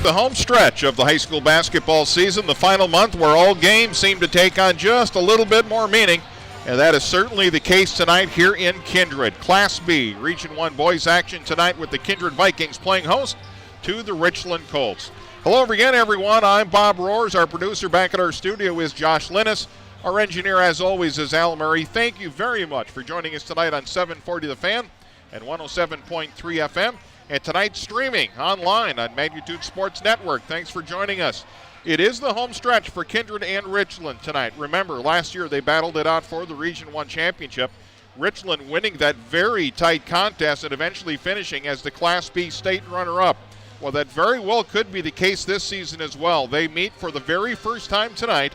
the home stretch of the high school basketball season, the final month where all games seem to take on just a little bit more meaning, and that is certainly the case tonight here in Kindred. Class B, Region 1 boys action tonight with the Kindred Vikings playing host to the Richland Colts. Hello again, everyone. I'm Bob Roars. Our producer back at our studio is Josh Linus. Our engineer, as always, is Al Murray. Thank you very much for joining us tonight on 740 The Fan and 107.3 FM. And tonight streaming online on Magnitude Sports Network. Thanks for joining us. It is the home stretch for Kindred and Richland tonight. Remember, last year they battled it out for the Region 1 championship. Richland winning that very tight contest and eventually finishing as the Class B state runner-up. Well, that very well could be the case this season as well. They meet for the very first time tonight,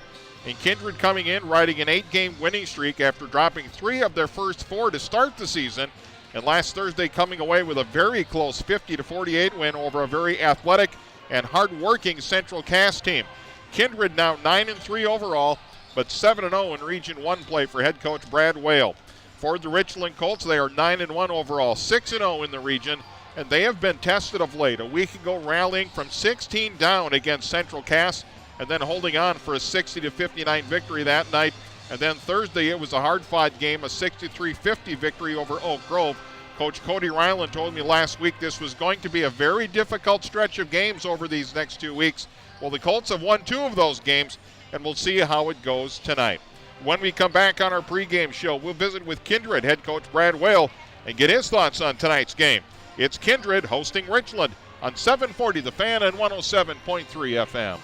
and Kindred coming in riding an 8-game winning streak after dropping 3 of their first 4 to start the season. And last Thursday coming away with a very close 50-48 win over a very athletic and hard-working Central Cass team. Kindred now 9-3 overall, but 7-0 in Region 1 play for head coach Brad Whale. For the Richland Colts, they are 9-1 overall, 6-0 in the region, and they have been tested of late. A week ago rallying from 16 down against Central Cass and then holding on for a 60-59 victory that night. And then Thursday, it was a hard-fought game, a 63-50 victory over Oak Grove. Coach Cody Ryland told me last week this was going to be a very difficult stretch of games over these next 2 weeks. Well, the Colts have won 2 of those games, and we'll see how it goes tonight. When we come back on our pregame show, we'll visit with Kindred head coach Brad Whale and get his thoughts on tonight's game. It's Kindred hosting Richland on 740 The Fan and 107.3 FM.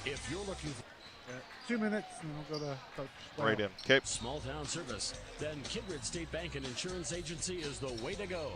If you're looking for 2 minutes, and then we'll go to Coach. Right in. Okay. Small town service, then Kindred State Bank and Insurance Agency is the way to go.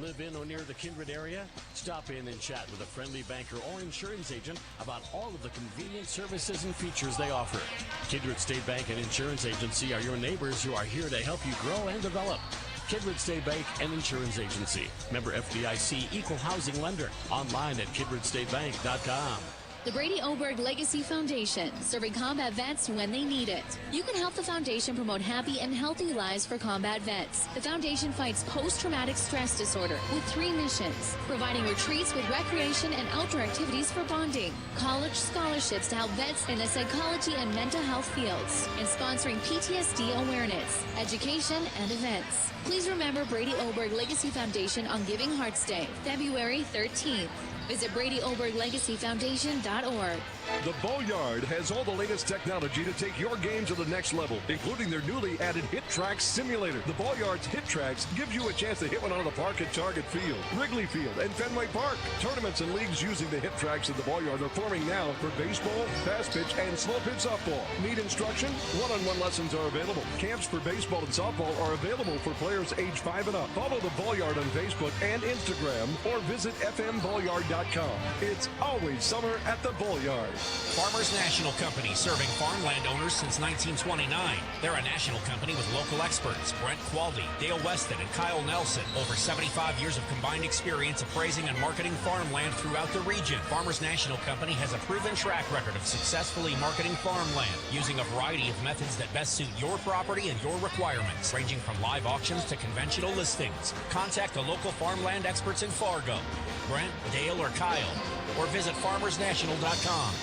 Live in or near the Kindred area? Stop in and chat with a friendly banker or insurance agent about all of the convenient services and features they offer. Kindred State Bank and Insurance Agency are your neighbors who are here to help you grow and develop. Kindred State Bank and Insurance Agency. Member FDIC, equal housing lender. Online at kindredstatebank.com. The Brady Oberg Legacy Foundation, serving combat vets when they need it. You can help the foundation promote happy and healthy lives for combat vets. The foundation fights post-traumatic stress disorder with 3 missions: providing retreats with recreation and outdoor activities for bonding, college scholarships to help vets in the psychology and mental health fields, and sponsoring PTSD awareness, education, and events. Please remember Brady Oberg Legacy Foundation on Giving Hearts Day, February 13th. Visit BradyObergLegacyFoundation.org. The Bowyard has all the latest technology to take your game to the next level, including their newly added Hit Tracks simulator. The Bowyard's Hit Tracks gives you a chance to hit one out of the park at Target Field, Wrigley Field, and Fenway Park. Tournaments and leagues using the Hit Tracks at the Bowyard are forming now for baseball, fast pitch, and slow pitch softball. Need instruction? One-on-one lessons are available. Camps for baseball and softball are available for players age 5 and up. Follow the Bowyard on Facebook and Instagram, or visit fmbowyard.com. It's always summer at the Bowyard. Farmers National Company, serving farmland owners since 1929. They're a national company with local experts: Brent Qualdy, Dale Weston, and Kyle Nelson. Over 75 years of combined experience appraising and marketing farmland throughout the region. Farmers National Company has a proven track record of successfully marketing farmland using a variety of methods that best suit your property and your requirements, ranging from live auctions to conventional listings. Contact the local farmland experts in Fargo, Brent, Dale, or Kyle, or visit farmersnational.com.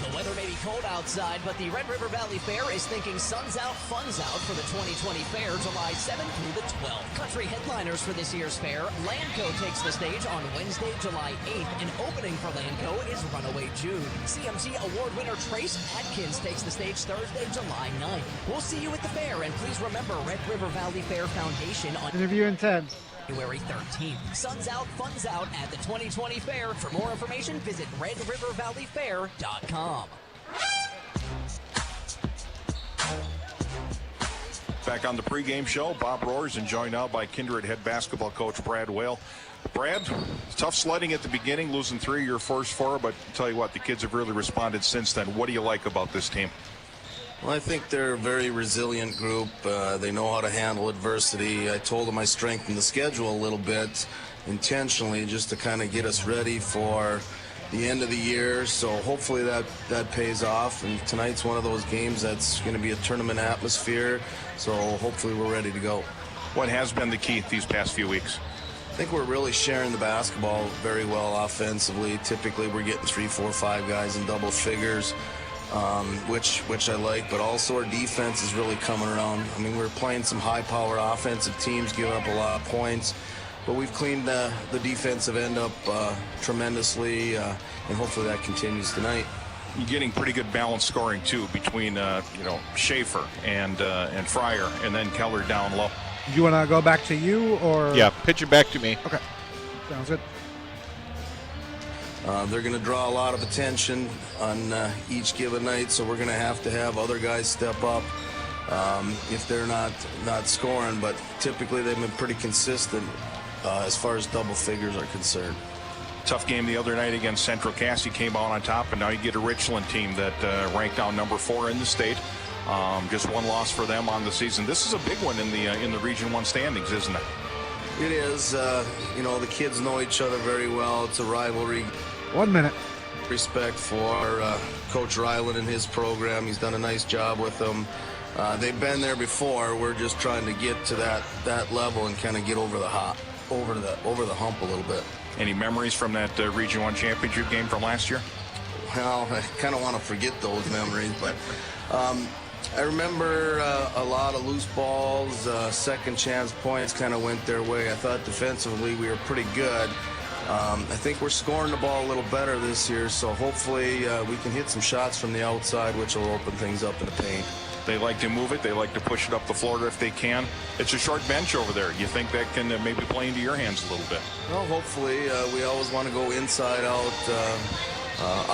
The weather may be cold outside, but the Red River Valley Fair is thinking sun's out, fun's out for the 2020 fair, July 7th through the 12th. Country headliners for this year's fair: Landco takes the stage on Wednesday, July 8th, and opening for Landco is Runaway June. CMC Award winner Trace Atkins takes the stage Thursday, July 9th. We'll see you at the fair, and please remember Red River Valley Fair Foundation on Interview in 10. February 13th. Sun's out, fun's out at the 2020 fair. For more information, visit redrivervalleyfair.com. Back on the pregame show, Bob Roars, and joined now by Kindred head basketball coach Brad Whale. Brad, tough sledding at the beginning, losing 3 of your first 4, but I'll tell you what, the kids have really responded since then. What do you like about this team? Well, I think they're a very resilient group. They know how to handle adversity. I told them I strengthened the schedule a little bit intentionally just to kind of get us ready for the end of the year. So hopefully that pays off. And tonight's one of those games that's going to be a tournament atmosphere. So hopefully we're ready to go. What has been the key these past few weeks? I think we're really sharing the basketball very well offensively. Typically, we're getting 3, 4, 5 guys in double figures, which I like. But also our defense is really coming around. I mean, we're playing some high-power offensive teams, giving up a lot of points. But we've cleaned the defensive end up tremendously, and hopefully that continues tonight. You're getting pretty good balanced scoring too between Schaefer and Fryer, and then Keller down low. Do you want to go back to you or? Yeah, pitch it back to me. Okay, sounds good. They're going to draw a lot of attention on each given night, so we're going to have other guys step up if they're not scoring. But typically they've been pretty consistent as far as double figures are concerned. Tough game the other night against Central Cass. You came out on top, and now you get a Richland team that ranked down number 4 in the state. Just one loss for them on the season. This is a big one in the Region 1 standings, isn't it? It is. The kids know each other very well. It's a rivalry. 1 minute. Respect for Coach Ryland and his program. He's done a nice job with them. They've been there before. We're just trying to get to that level and kind of get over the hump a little bit. Any memories from that Region 1 championship game from last year? Well, I kind of want to forget those memories, but I remember a lot of loose balls, second chance points kind of went their way. I thought defensively we were pretty good. I think we're scoring the ball a little better this year, so hopefully we can hit some shots from the outside, which will open things up in the paint. They like to move it. They like to push it up the floor if they can. It's a short bench over there. You think that can maybe play into your hands a little bit? Well, hopefully. We always want to go inside out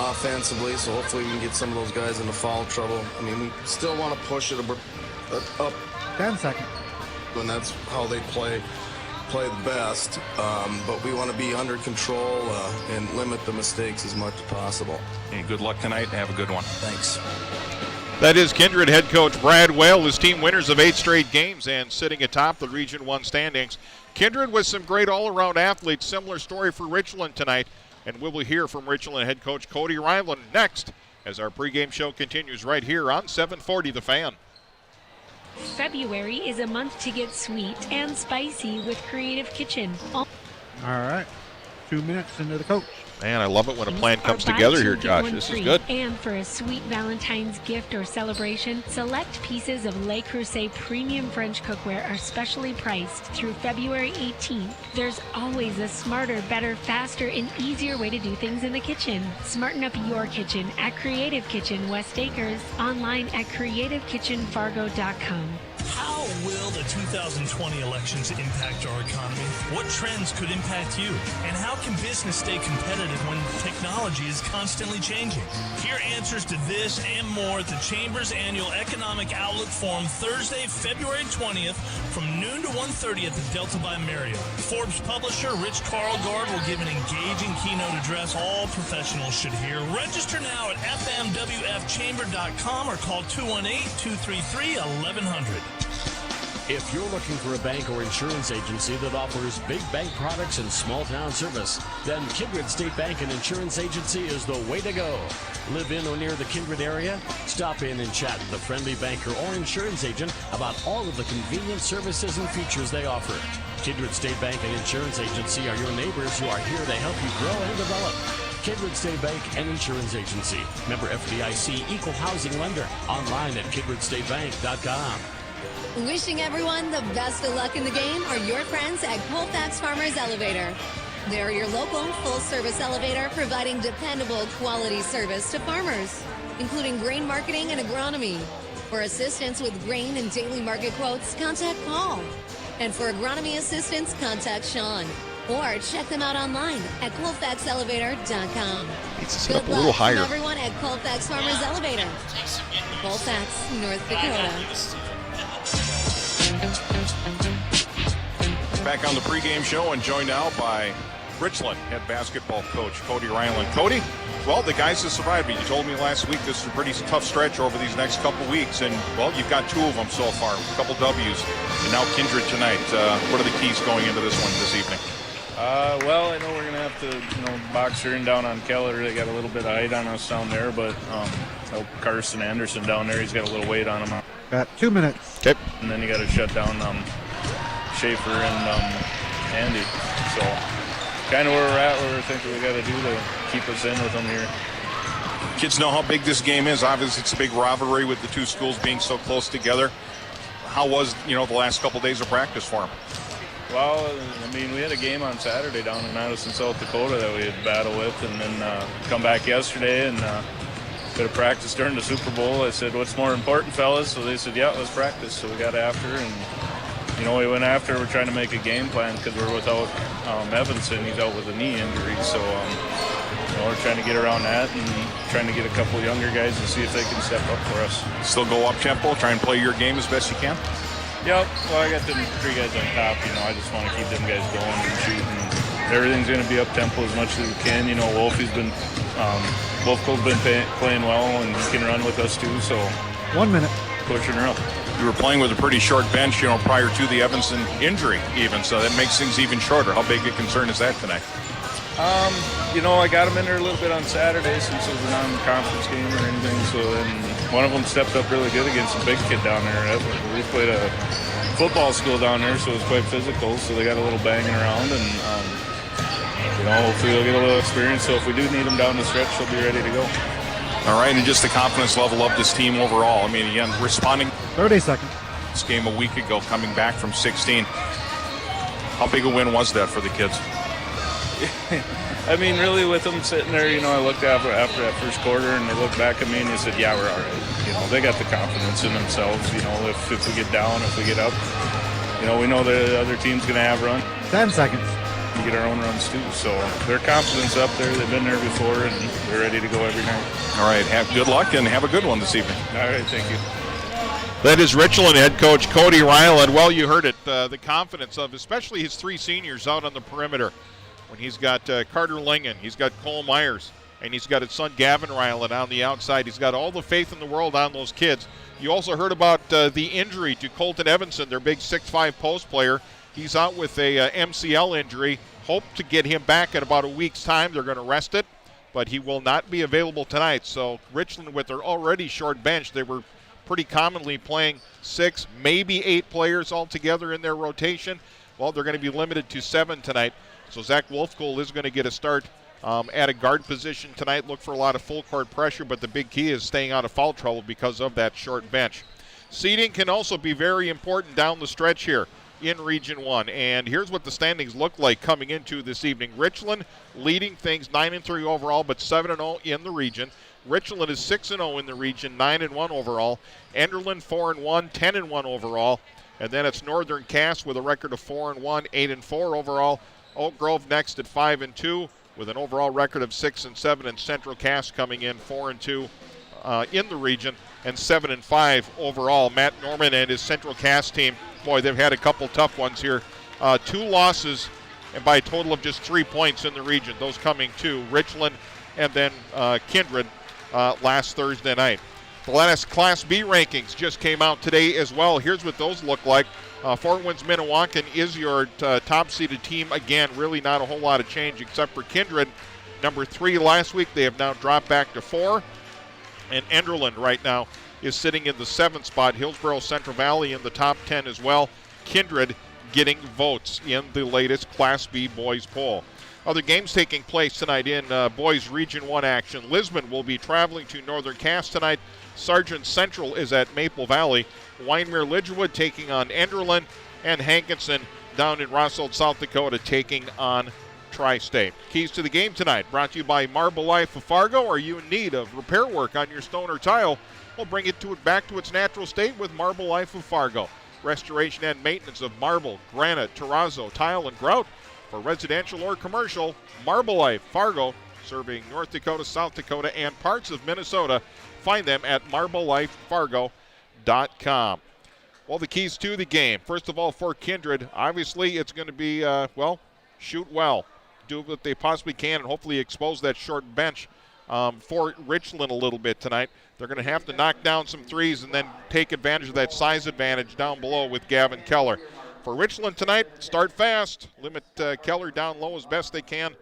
offensively, so hopefully we can get some of those guys into foul trouble. I mean, we still want to push it up. 10 seconds. And that's how they play the best. But we want to be under control and limit the mistakes as much as possible. Hey, good luck tonight. Have a good one. Thanks. That is Kindred head coach Brad Whale, his team winners of 8 straight games and sitting atop the Region 1 standings. Kindred with some great all-around athletes. Similar story for Richland tonight. And we will hear from Richland head coach Cody Ryland next as our pregame show continues right here on 740 The Fan. February is a month to get sweet and spicy with Creative Kitchen. All right, 2 minutes into the coach. Man, I love it when a plan comes together here, Josh. This is good. And for a sweet Valentine's gift or celebration, select pieces of Le Creuset premium French cookware are specially priced through February 18th. There's always a smarter, better, faster, and easier way to do things in the kitchen. Smarten up your kitchen at Creative Kitchen West Acres, online at creativekitchenfargo.com. How will the 2020 elections impact our economy? What trends could impact you? And how can business stay competitive when technology is constantly changing? Hear answers to this and more at the Chamber's annual Economic Outlook Forum Thursday, February 20th from noon to 1:30 at the Delta by Marriott. Forbes publisher Rich Karlgaard will give an engaging keynote address all professionals should hear. Register now at fmwfchamber.com or call 218-233-1100. If you're looking for a bank or insurance agency that offers big bank products and small town service, then Kindred State Bank and Insurance Agency is the way to go. Live in or near the Kindred area? Stop in and chat with a friendly banker or insurance agent about all of the convenient services and features they offer. Kindred State Bank and Insurance Agency are your neighbors who are here to help you grow and develop. Kindred State Bank and Insurance Agency. Member FDIC, equal housing lender. Online at kindredstatebank.com. Wishing everyone the best of luck in the game are your friends at Colfax Farmers Elevator. They're your local full-service elevator providing dependable quality service to farmers, including grain marketing and agronomy. For assistance with grain and daily market quotes, contact Paul. And for agronomy assistance, contact Sean. Or check them out online at colfaxelevator.com. Needs to sit up a little higher. From everyone at Colfax Farmers Elevator. Colfax, North Dakota. Back on the pregame show and joined now by Richland head basketball coach Cody Ryland. Cody, well, the guys have survived, but you told me last week this is a pretty tough stretch over these next couple weeks, and, well, you've got 2 of them so far, a couple W's, and now Kindred tonight. What are the keys going into this one this evening? Well, I know we're going to have to, box her in down on Keller. They got a little bit of height on us down there, but Carson Anderson down there, he's got a little weight on him. Got 2 minutes. Okay. And then you got to shut down Schaefer and Andy. So So kind of where we're at, where we're thinking we got to do to keep us in with them here. Kids know how big this game is. Obviously, it's a big rivalry with the two schools being so close together. How was, the last couple days of practice for them? Well, I mean, we had a game on Saturday down in Madison, South Dakota that we had to battle with, and then come back yesterday and bit of practice during the Super Bowl. I said, what's more important, fellas? So they said, yeah, let's practice. So we got after, and we went after. We're trying to make a game plan because we're without Evanson. He's out with a knee injury. So we're trying to get around that and trying to get a couple younger guys and see if they can step up for us. Still go up tempo, try and play your game as best you can? Yep. Well, I got them 3 guys on top. I just want to keep them guys going and shooting. Everything's going to be up tempo as much as we can. Wolfie's been Wolfco's been playing well, and he can run with us too. So 1 minute. Pushing her up. You were playing with a pretty short bench, prior to the Evanson injury, even. So that makes things even shorter. How big a concern is that tonight? I got him in there a little bit on Saturday since it was a non-conference game or anything. So then one of them stepped up really good against a big kid down there. We played a football school down there, so it was quite physical. So they got a little banging around, and hopefully they'll get a little experience. So if we do need them down the stretch, they'll be ready to go. All right, and just the confidence level of this team overall. I mean, again, responding. 30 seconds. This game a week ago, coming back from 16. How big a win was that for the kids? I mean, really, with them sitting there, I looked after that first quarter, and they looked back at me and they said, yeah, we're all right. They got the confidence in themselves. If we get down, if we get up, we know the other team's going to have run. 10 seconds. We get our own runs too. So their confidence up there. They've been there before, and they're ready to go every night. All right, good luck and have a good one this evening. All right, thank you. That is Richland head coach Cody Ryland. Well, you heard it, the confidence of especially his 3 seniors out on the perimeter. When he's got Carter Lingen, he's got Cole Myers, and he's got his son Gavin Ryland on the outside. He's got all the faith in the world on those kids. You also heard about the injury to Colton Evanson, their big 6'5" post player. He's out with a MCL injury. Hope to get him back in about a week's time. They're going to rest it, but he will not be available tonight. So Richland, with their already short bench, they were pretty commonly playing 6, maybe 8 players altogether in their rotation. Well, they're going to be limited to 7 tonight. So Zach Wolfkohl is going to get a start at a guard position tonight. Look for a lot of full court pressure, but the big key is staying out of foul trouble because of that short bench. Seeding can also be very important down the stretch here in Region 1. And here's what the standings look like coming into this evening. Richland leading things 9-3 overall, but 7-0 in the region. Richland is 6-0 in the region, 9-1 overall. Enderlin 4-1, 10-1 overall. And then it's Northern Cass with a record of 4-1, 8-4 overall. Oak Grove next at 5-2 with an overall record of 6-7, and Central Cass coming in 4-2 in the region and 7-5 overall. Matt Norman and his Central Cass team, boy, they've had a couple tough ones here. 2 losses, and by a total of just 3 points in the region. Those coming to Richland and then Kindred last Thursday night. The last Class B rankings just came out today as well. Here's what those look like. Fort Wayne's Minnewacan is your top-seeded team. Again, really not a whole lot of change except for Kindred. Number 3 last week. They have now dropped back to 4. And Enderlin right now is sitting in the 7th spot. Hillsborough Central Valley in the top 10 as well. Kindred getting votes in the latest Class B boys poll. Other games taking place tonight in boys Region 1 action. Lisbon will be traveling to Northern Cass tonight. Sargent Central is at Maple Valley. Wyndmere Lidgerwood taking on Enderlin, and Hankinson down in Rossold, South Dakota, taking on Tri-State. Keys to the game tonight brought to you by Marble Life of Fargo. Are you in need of repair work on your stone or tile? We'll bring it back to its natural state with Marble Life of Fargo. Restoration and maintenance of marble, granite, terrazzo, tile, and grout for residential or commercial. Marble Life Fargo, serving North Dakota, South Dakota, and parts of Minnesota. Find them at marblelifefargo.com. Well, the keys to the game. First of all, for Kindred, obviously it's going to be, shoot well. Do what they possibly can and hopefully expose that short bench for Richland a little bit tonight. They're going to have to knock down some threes and then take advantage of that size advantage down below with Gavin Keller. For Richland tonight, start fast. Limit Keller down low as best they can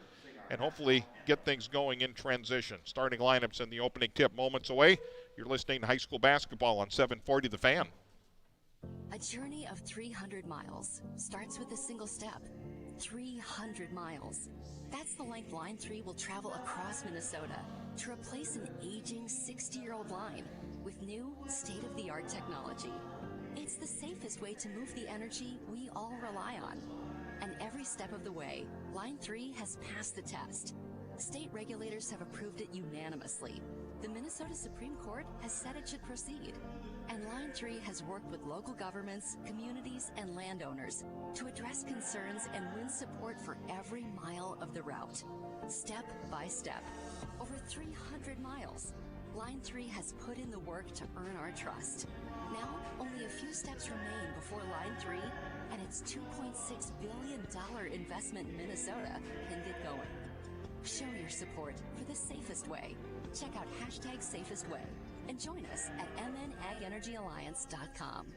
and hopefully get things going in transition. Starting lineups in the opening tip moments away. You're listening to high school basketball on 740 The Fan. A journey of 300 miles starts with a single step. 300 miles. That's the length Line 3 will travel across Minnesota to replace an aging 60-year-old line with new, state-of-the-art technology. It's the safest way to move the energy we all rely on. And every step of the way, Line 3 has passed the test. State regulators have approved it unanimously. The Minnesota Supreme Court has said it should proceed. And Line 3 has worked with local governments, communities, and landowners to address concerns and win support for every mile of the route. Step by step. Over 300 miles. Line 3 has put in the work to earn our trust. Now, only a few steps remain before Line 3 and its $2.6 billion investment in Minnesota can get going. Show your support for the safest way. Check out #SafestWay and join us at mnagenergyalliance.com.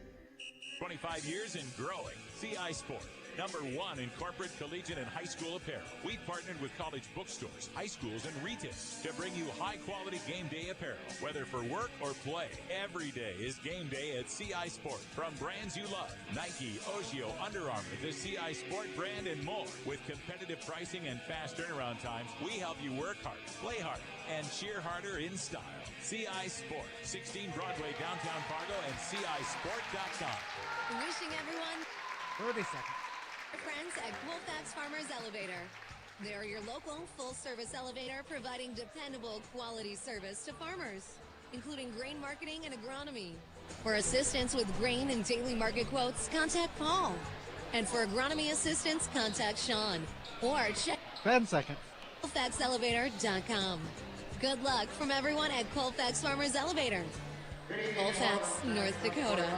25 years and growing. CI Sport, #1 in corporate, collegiate, and high school apparel. We've partnered with college bookstores, high schools, and retail to bring you high-quality game day apparel. Whether for work or play, every day is game day at CI Sport. From brands you love, Nike, Ogio, Under Armour, the CI Sport brand, and more. With competitive pricing and fast turnaround times, we help you work hard, play hard, and cheer harder in style. CI Sport, 16 Broadway, downtown Fargo, and CISport.com. Wishing everyone 30 seconds. friends at Colfax Farmers Elevator. They're your local full-service elevator providing dependable quality service to farmers, including grain marketing and agronomy. For assistance with grain and daily market quotes, contact Paul. And for agronomy assistance, contact Sean. Or check 10 seconds. ColfaxElevator.com. Good luck from everyone at Colfax Farmers Elevator. Colfax, North Dakota.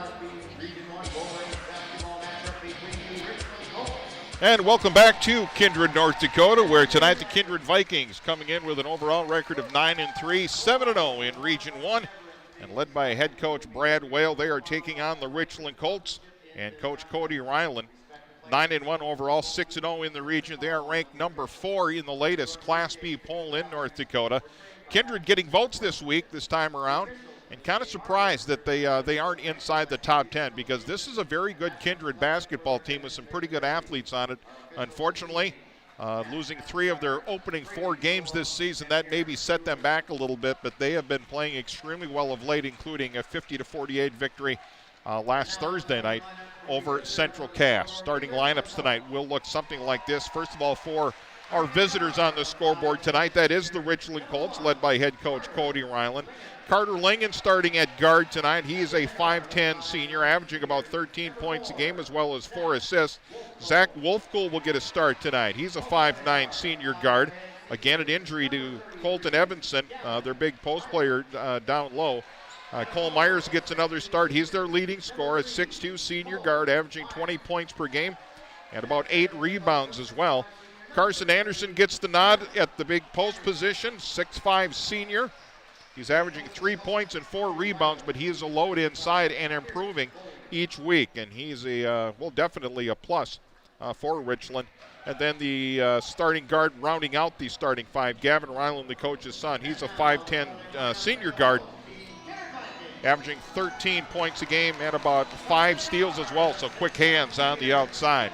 And welcome back to Kindred, North Dakota, where tonight the Kindred Vikings coming in with an overall record of 9-3, 7-0 in Region 1. And led by head coach Brad Whale, they are taking on the Richland Colts and Coach Cody Ryland. 9-1 overall, 6-0 in the region. They are ranked number 4 in the latest Class B poll in North Dakota. Kindred getting votes this week, this time around, and kind of surprised that they aren't inside the top 10 because this is a very good Kindred basketball team with some pretty good athletes on it. Unfortunately, losing 3 of their opening 4 games this season, that maybe set them back a little bit, but they have been playing extremely well of late, including a 50-48 victory last Thursday night over Central Cass. Starting lineups tonight will look something like this. First of all, for our visitors on the scoreboard tonight, that is the Richland Colts, led by head coach Cody Ryland. Carter Lingen starting at guard tonight. He is a 5'10 senior, averaging about 13 points a game as well as 4 assists. Zach Wolfkuhl will get a start tonight. He's a 5'9 senior guard. Again, an injury to Colton Evanson, their big post player down low. Cole Myers gets another start. He's their leading scorer, a 6'2 senior guard, averaging 20 points per game and about 8 rebounds as well. Carson Anderson gets the nod at the big post position, 6'5 senior. He's averaging 3 points and 4 rebounds, but he is a load inside and improving each week, and he's definitely a plus for Richland. And then the starting guard rounding out the starting 5, Gavin Ryland, the coach's son. He's a 5'10 senior guard, averaging 13 points a game and about 5 steals as well, so quick hands on the outside.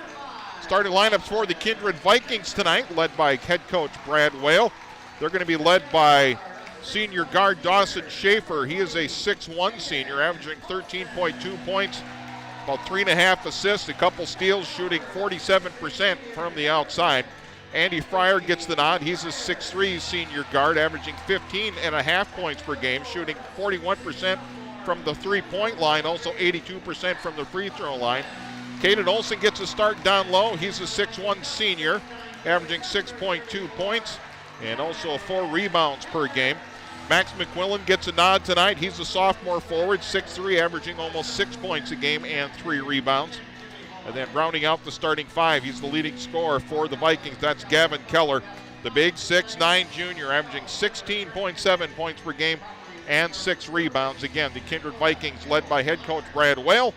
Starting lineups for the Kindred Vikings tonight, led by head coach Brad Whale. They're going to be led by senior guard Dawson Schaefer. He is a 6'1 senior, averaging 13.2 points, about 3.5 assists, a couple steals, shooting 47% from the outside. Andy Fryer gets the nod. He's a 6'3 senior guard, averaging 15.5 points per game, shooting 41% from the three-point line, also 82% from the free throw line. Caden Olsen gets a start down low. He's a 6'1 senior, averaging 6.2 points and also 4 rebounds per game. Max McQuillan gets a nod tonight. He's a sophomore forward, 6'3", averaging almost 6 points a game and 3 rebounds. And then rounding out the starting 5, he's the leading scorer for the Vikings. That's Gavin Keller, the big 6'9 junior, averaging 16.7 points per game and 6 rebounds. Again, the Kindred Vikings led by head coach Brad Whale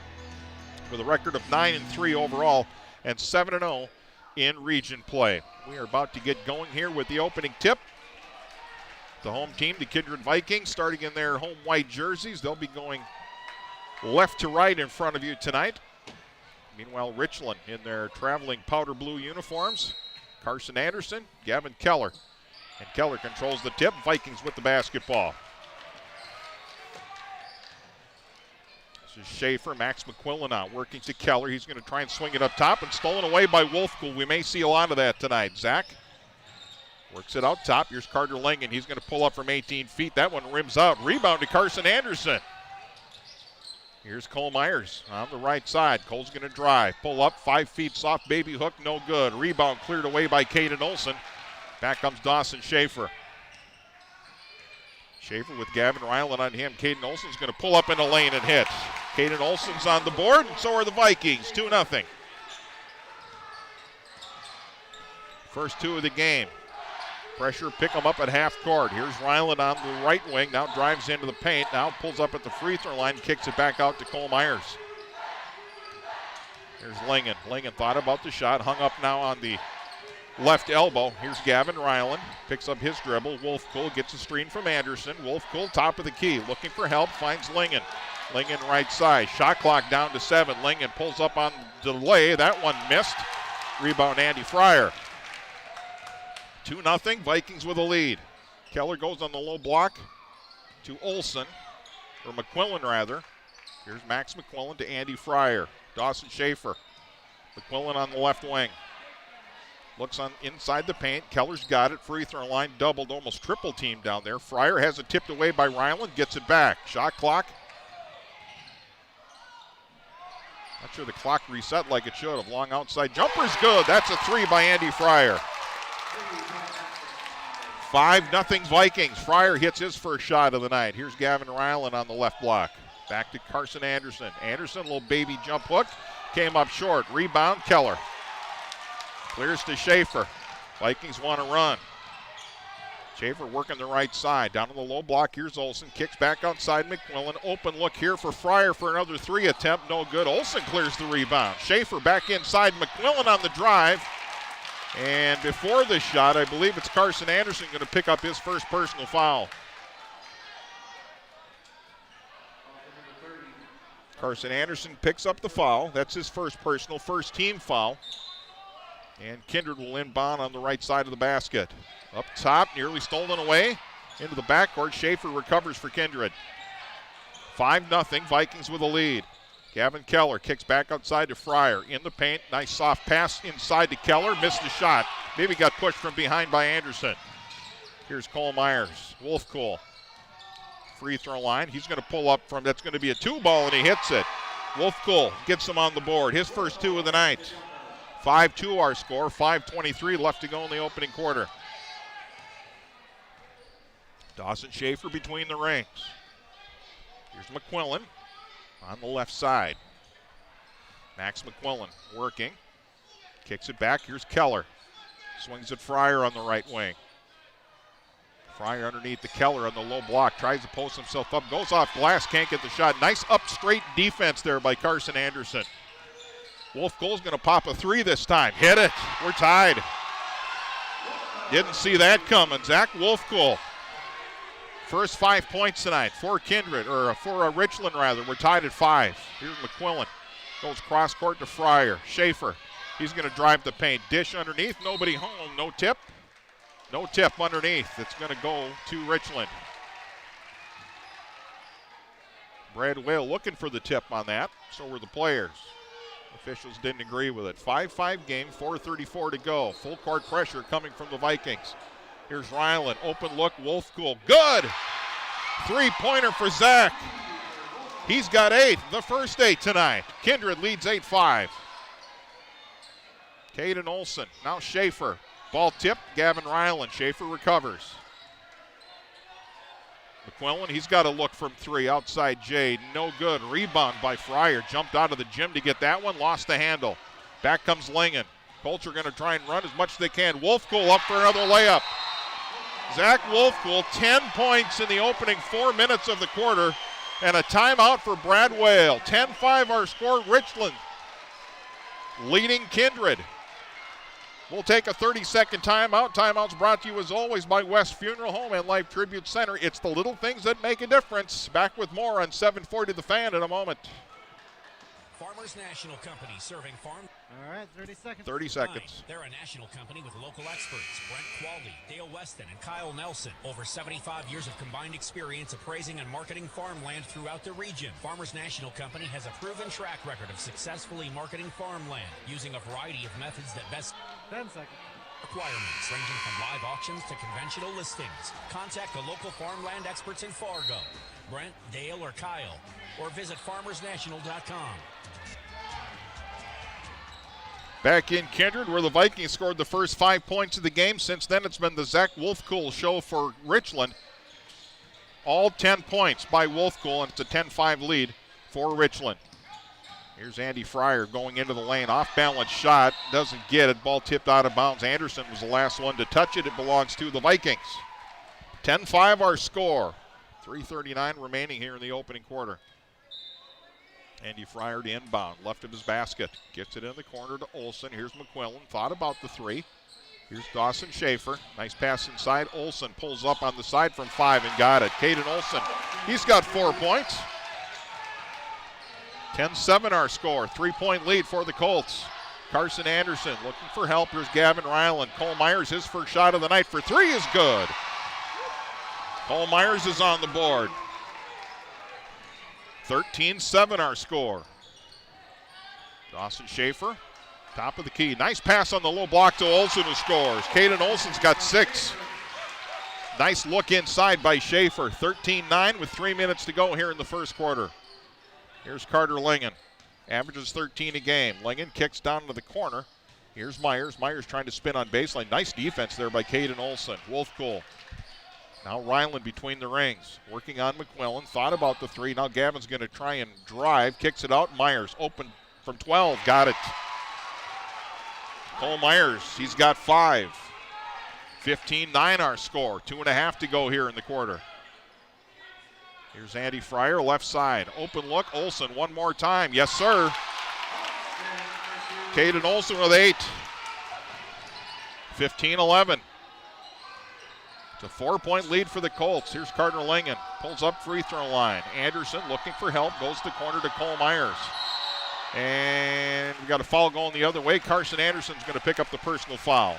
with a record of 9-3 overall and 7-0 in region play. We are about to get going here with the opening tip. The home team, the Kindred Vikings, starting in their home white jerseys. They'll be going left to right in front of you tonight. Meanwhile, Richland in their traveling powder blue uniforms. Carson Anderson, Gavin Keller. And Keller controls the tip. Vikings with the basketball. This is Schaefer, Max McQuillan out, working to Keller. He's going to try and swing it up top and stolen away by Wolfcool. We may see a lot of that tonight. Zach works it out top. Here's Carter Lingen. He's going to pull up from 18 feet. That one rims out. Rebound to Carson Anderson. Here's Cole Myers on the right side. Cole's going to drive. Pull up, 5 feet, soft baby hook, no good. Rebound cleared away by Caden Olson. Back comes Dawson Schaefer. Schaefer with Gavin Ryland on him. Caden Olson's going to pull up in the lane and hit. Caden Olson's on the board, and so are the Vikings. 2-0. First two of the game. Pressure, pick them up at half court. Here's Ryland on the right wing. Now drives into the paint. Now pulls up at the free throw line, kicks it back out to Cole Myers. Here's Lingen. Lingen thought about the shot, hung up now on the left elbow. Here's Gavin Ryland. Picks up his dribble. Wolfcool gets a screen from Anderson. Wolfcool top of the key. Looking for help. Finds Lingen. Lingen right side. Shot clock down to 7. Lingen pulls up on delay. That one missed. Rebound Andy Fryer. 2-0. Vikings with a lead. Keller goes on the low block to Olson. Or McQuillan rather. Here's Max McQuillan to Andy Fryer. Dawson Schaefer. McQuillan on the left wing. Looks on inside the paint. Keller's got it. Free throw line doubled, almost triple team down there. Fryer has it tipped away by Ryland. Gets it back. Shot clock. Not sure the clock reset like it should have. Long outside jumper's good. That's a 3 by Andy Fryer. 5-0 Vikings. Fryer hits his first shot of the night. Here's Gavin Ryland on the left block. Back to Carson Anderson. Anderson, little baby jump hook. Came up short. Rebound, Keller. Clears to Schaefer. Vikings want to run. Schaefer working the right side. Down to the low block. Here's Olson. Kicks back outside McQuillan. Open look here for Fryer for another 3 attempt. No good. Olson clears the rebound. Schaefer back inside. McQuillan on the drive. And before the shot, I believe it's Carson Anderson going to pick up his first personal foul. Carson Anderson picks up the foul. That's his first personal, first team foul. And Kindred will inbound on the right side of the basket. Up top, nearly stolen away. Into the backcourt, Schaefer recovers for Kindred. 5-0, Vikings with a lead. Gavin Keller kicks back outside to Fryer. In the paint, nice soft pass inside to Keller. Missed the shot. Maybe got pushed from behind by Anderson. Here's Cole Myers. Wolfcool. Free throw line. He's going to pull up from, that's going to be a 2-ball, and he hits it. Wolfcool gets him on the board. His first 2 of the night. 5-2 our score. 5:23 left to go in the opening quarter. Dawson Schaefer between the rings. Here's McQuillan on the left side. Max McQuillan working. Kicks it back. Here's Keller. Swings at Fryer on the right wing. Fryer underneath the Keller on the low block. Tries to post himself up. Goes off glass. Can't get the shot. Nice up straight defense there by Carson Anderson. Wolfcool's going to pop a 3 this time. Hit it. We're tied. Didn't see that coming. Zach Wolfcool. First 5 points tonight for Kindred, or for Richland rather. We're tied at 5. Here's McQuillan. Goes cross court to Fryer. Schaefer. He's going to drive the paint. Dish underneath. Nobody home. No tip. No tip underneath. It's going to go to Richland. Brad Whale looking for the tip on that. So were the players. Officials didn't agree with it. 5-5 game, 4:34 to go. Full court pressure coming from the Vikings. Here's Ryland. Open look, Wolfcool. Good! 3-pointer for Zach. He's got 8, the first 8 tonight. Kindred leads 8-5. Caden Olson. Now Schaefer. Ball tipped. Gavin Ryland. Schaefer recovers. McQuillan, he's got a look from 3 outside Jade. No good. Rebound by Fryer. Jumped out of the gym to get that one. Lost the handle. Back comes Lingen. Colts are going to try and run as much as they can. Wolfcool up for another layup. Zach Wolfcool, 10 points in the opening 4 minutes of the quarter. And a timeout for Brad Whale. 10-5 our score. Richland leading Kindred. We'll take a 30-second timeout. Timeout's brought to you, as always, by West Funeral Home and Life Tribute Center. It's the little things that make a difference. Back with more on 740 The Fan in a moment. Farmers National Company, serving farm. All right, 30 seconds. 30 seconds. They're a national company with local experts, Brent Qualdy, Dale Weston, and Kyle Nelson. Over 75 years of combined experience appraising and marketing farmland throughout the region. Farmers National Company has a proven track record of successfully marketing farmland using a variety of methods that best 10 seconds. requirements ranging from live auctions to conventional listings. Contact the local farmland experts in Fargo, Brent, Dale, or Kyle, or visit farmersnational.com. Back in Kindred, where the Vikings scored the first 5 points of the game. Since then, it's been the Zach Wolfcool show for Richland. All 10 points by Wolfcool, and it's a 10-5 lead for Richland. Here's Andy Fryer going into the lane. Off-balance shot. Doesn't get it. Ball tipped out of bounds. Anderson was the last one to touch it. It belongs to the Vikings. 10-5 our score. 3:39 remaining here in the opening quarter. Andy Fryer to inbound. Left of his basket. Gets it in the corner to Olsen. Here's McQuillan. Thought about the three. Here's Dawson Schaefer. Nice pass inside. Olsen pulls up on the side from 5 and got it. Caden Olsen. He's got 4 points. 10-7 our score. 3-point lead for the Colts. Carson Anderson looking for help. Here's Gavin Ryland. Cole Myers, his first shot of the night for 3 is good. Cole Myers is on the board. 13-7 our score. Dawson Schaefer, top of the key. Nice pass on the low block to Olsen, who scores. Caden Olsen's got 6. Nice look inside by Schaefer. 13-9 with 3 minutes to go here in the first quarter. Here's Carter Lingen. Averages 13 a game. Lingen kicks down to the corner. Here's Myers. Myers trying to spin on baseline. Nice defense there by Caden Olsen. Wolfcool. Now Ryland between the rings. Working on McQuillan. Thought about the 3. Now Gavin's going to try and drive. Kicks it out. Myers open from 12. Got it. Cole Myers, he's got 5. 15-9 our score. 2.5 to go here in the quarter. Here's Andy Fryer, left side. Open look. Olsen one more time. Yes, sir. Caden Olsen with 8. 15-11. It's a 4-point lead for the Colts. Here's Carter Lingen. Pulls up free throw line. Anderson looking for help. Goes to corner to Cole Myers. And we got a foul going the other way. Carson Anderson's going to pick up the personal foul.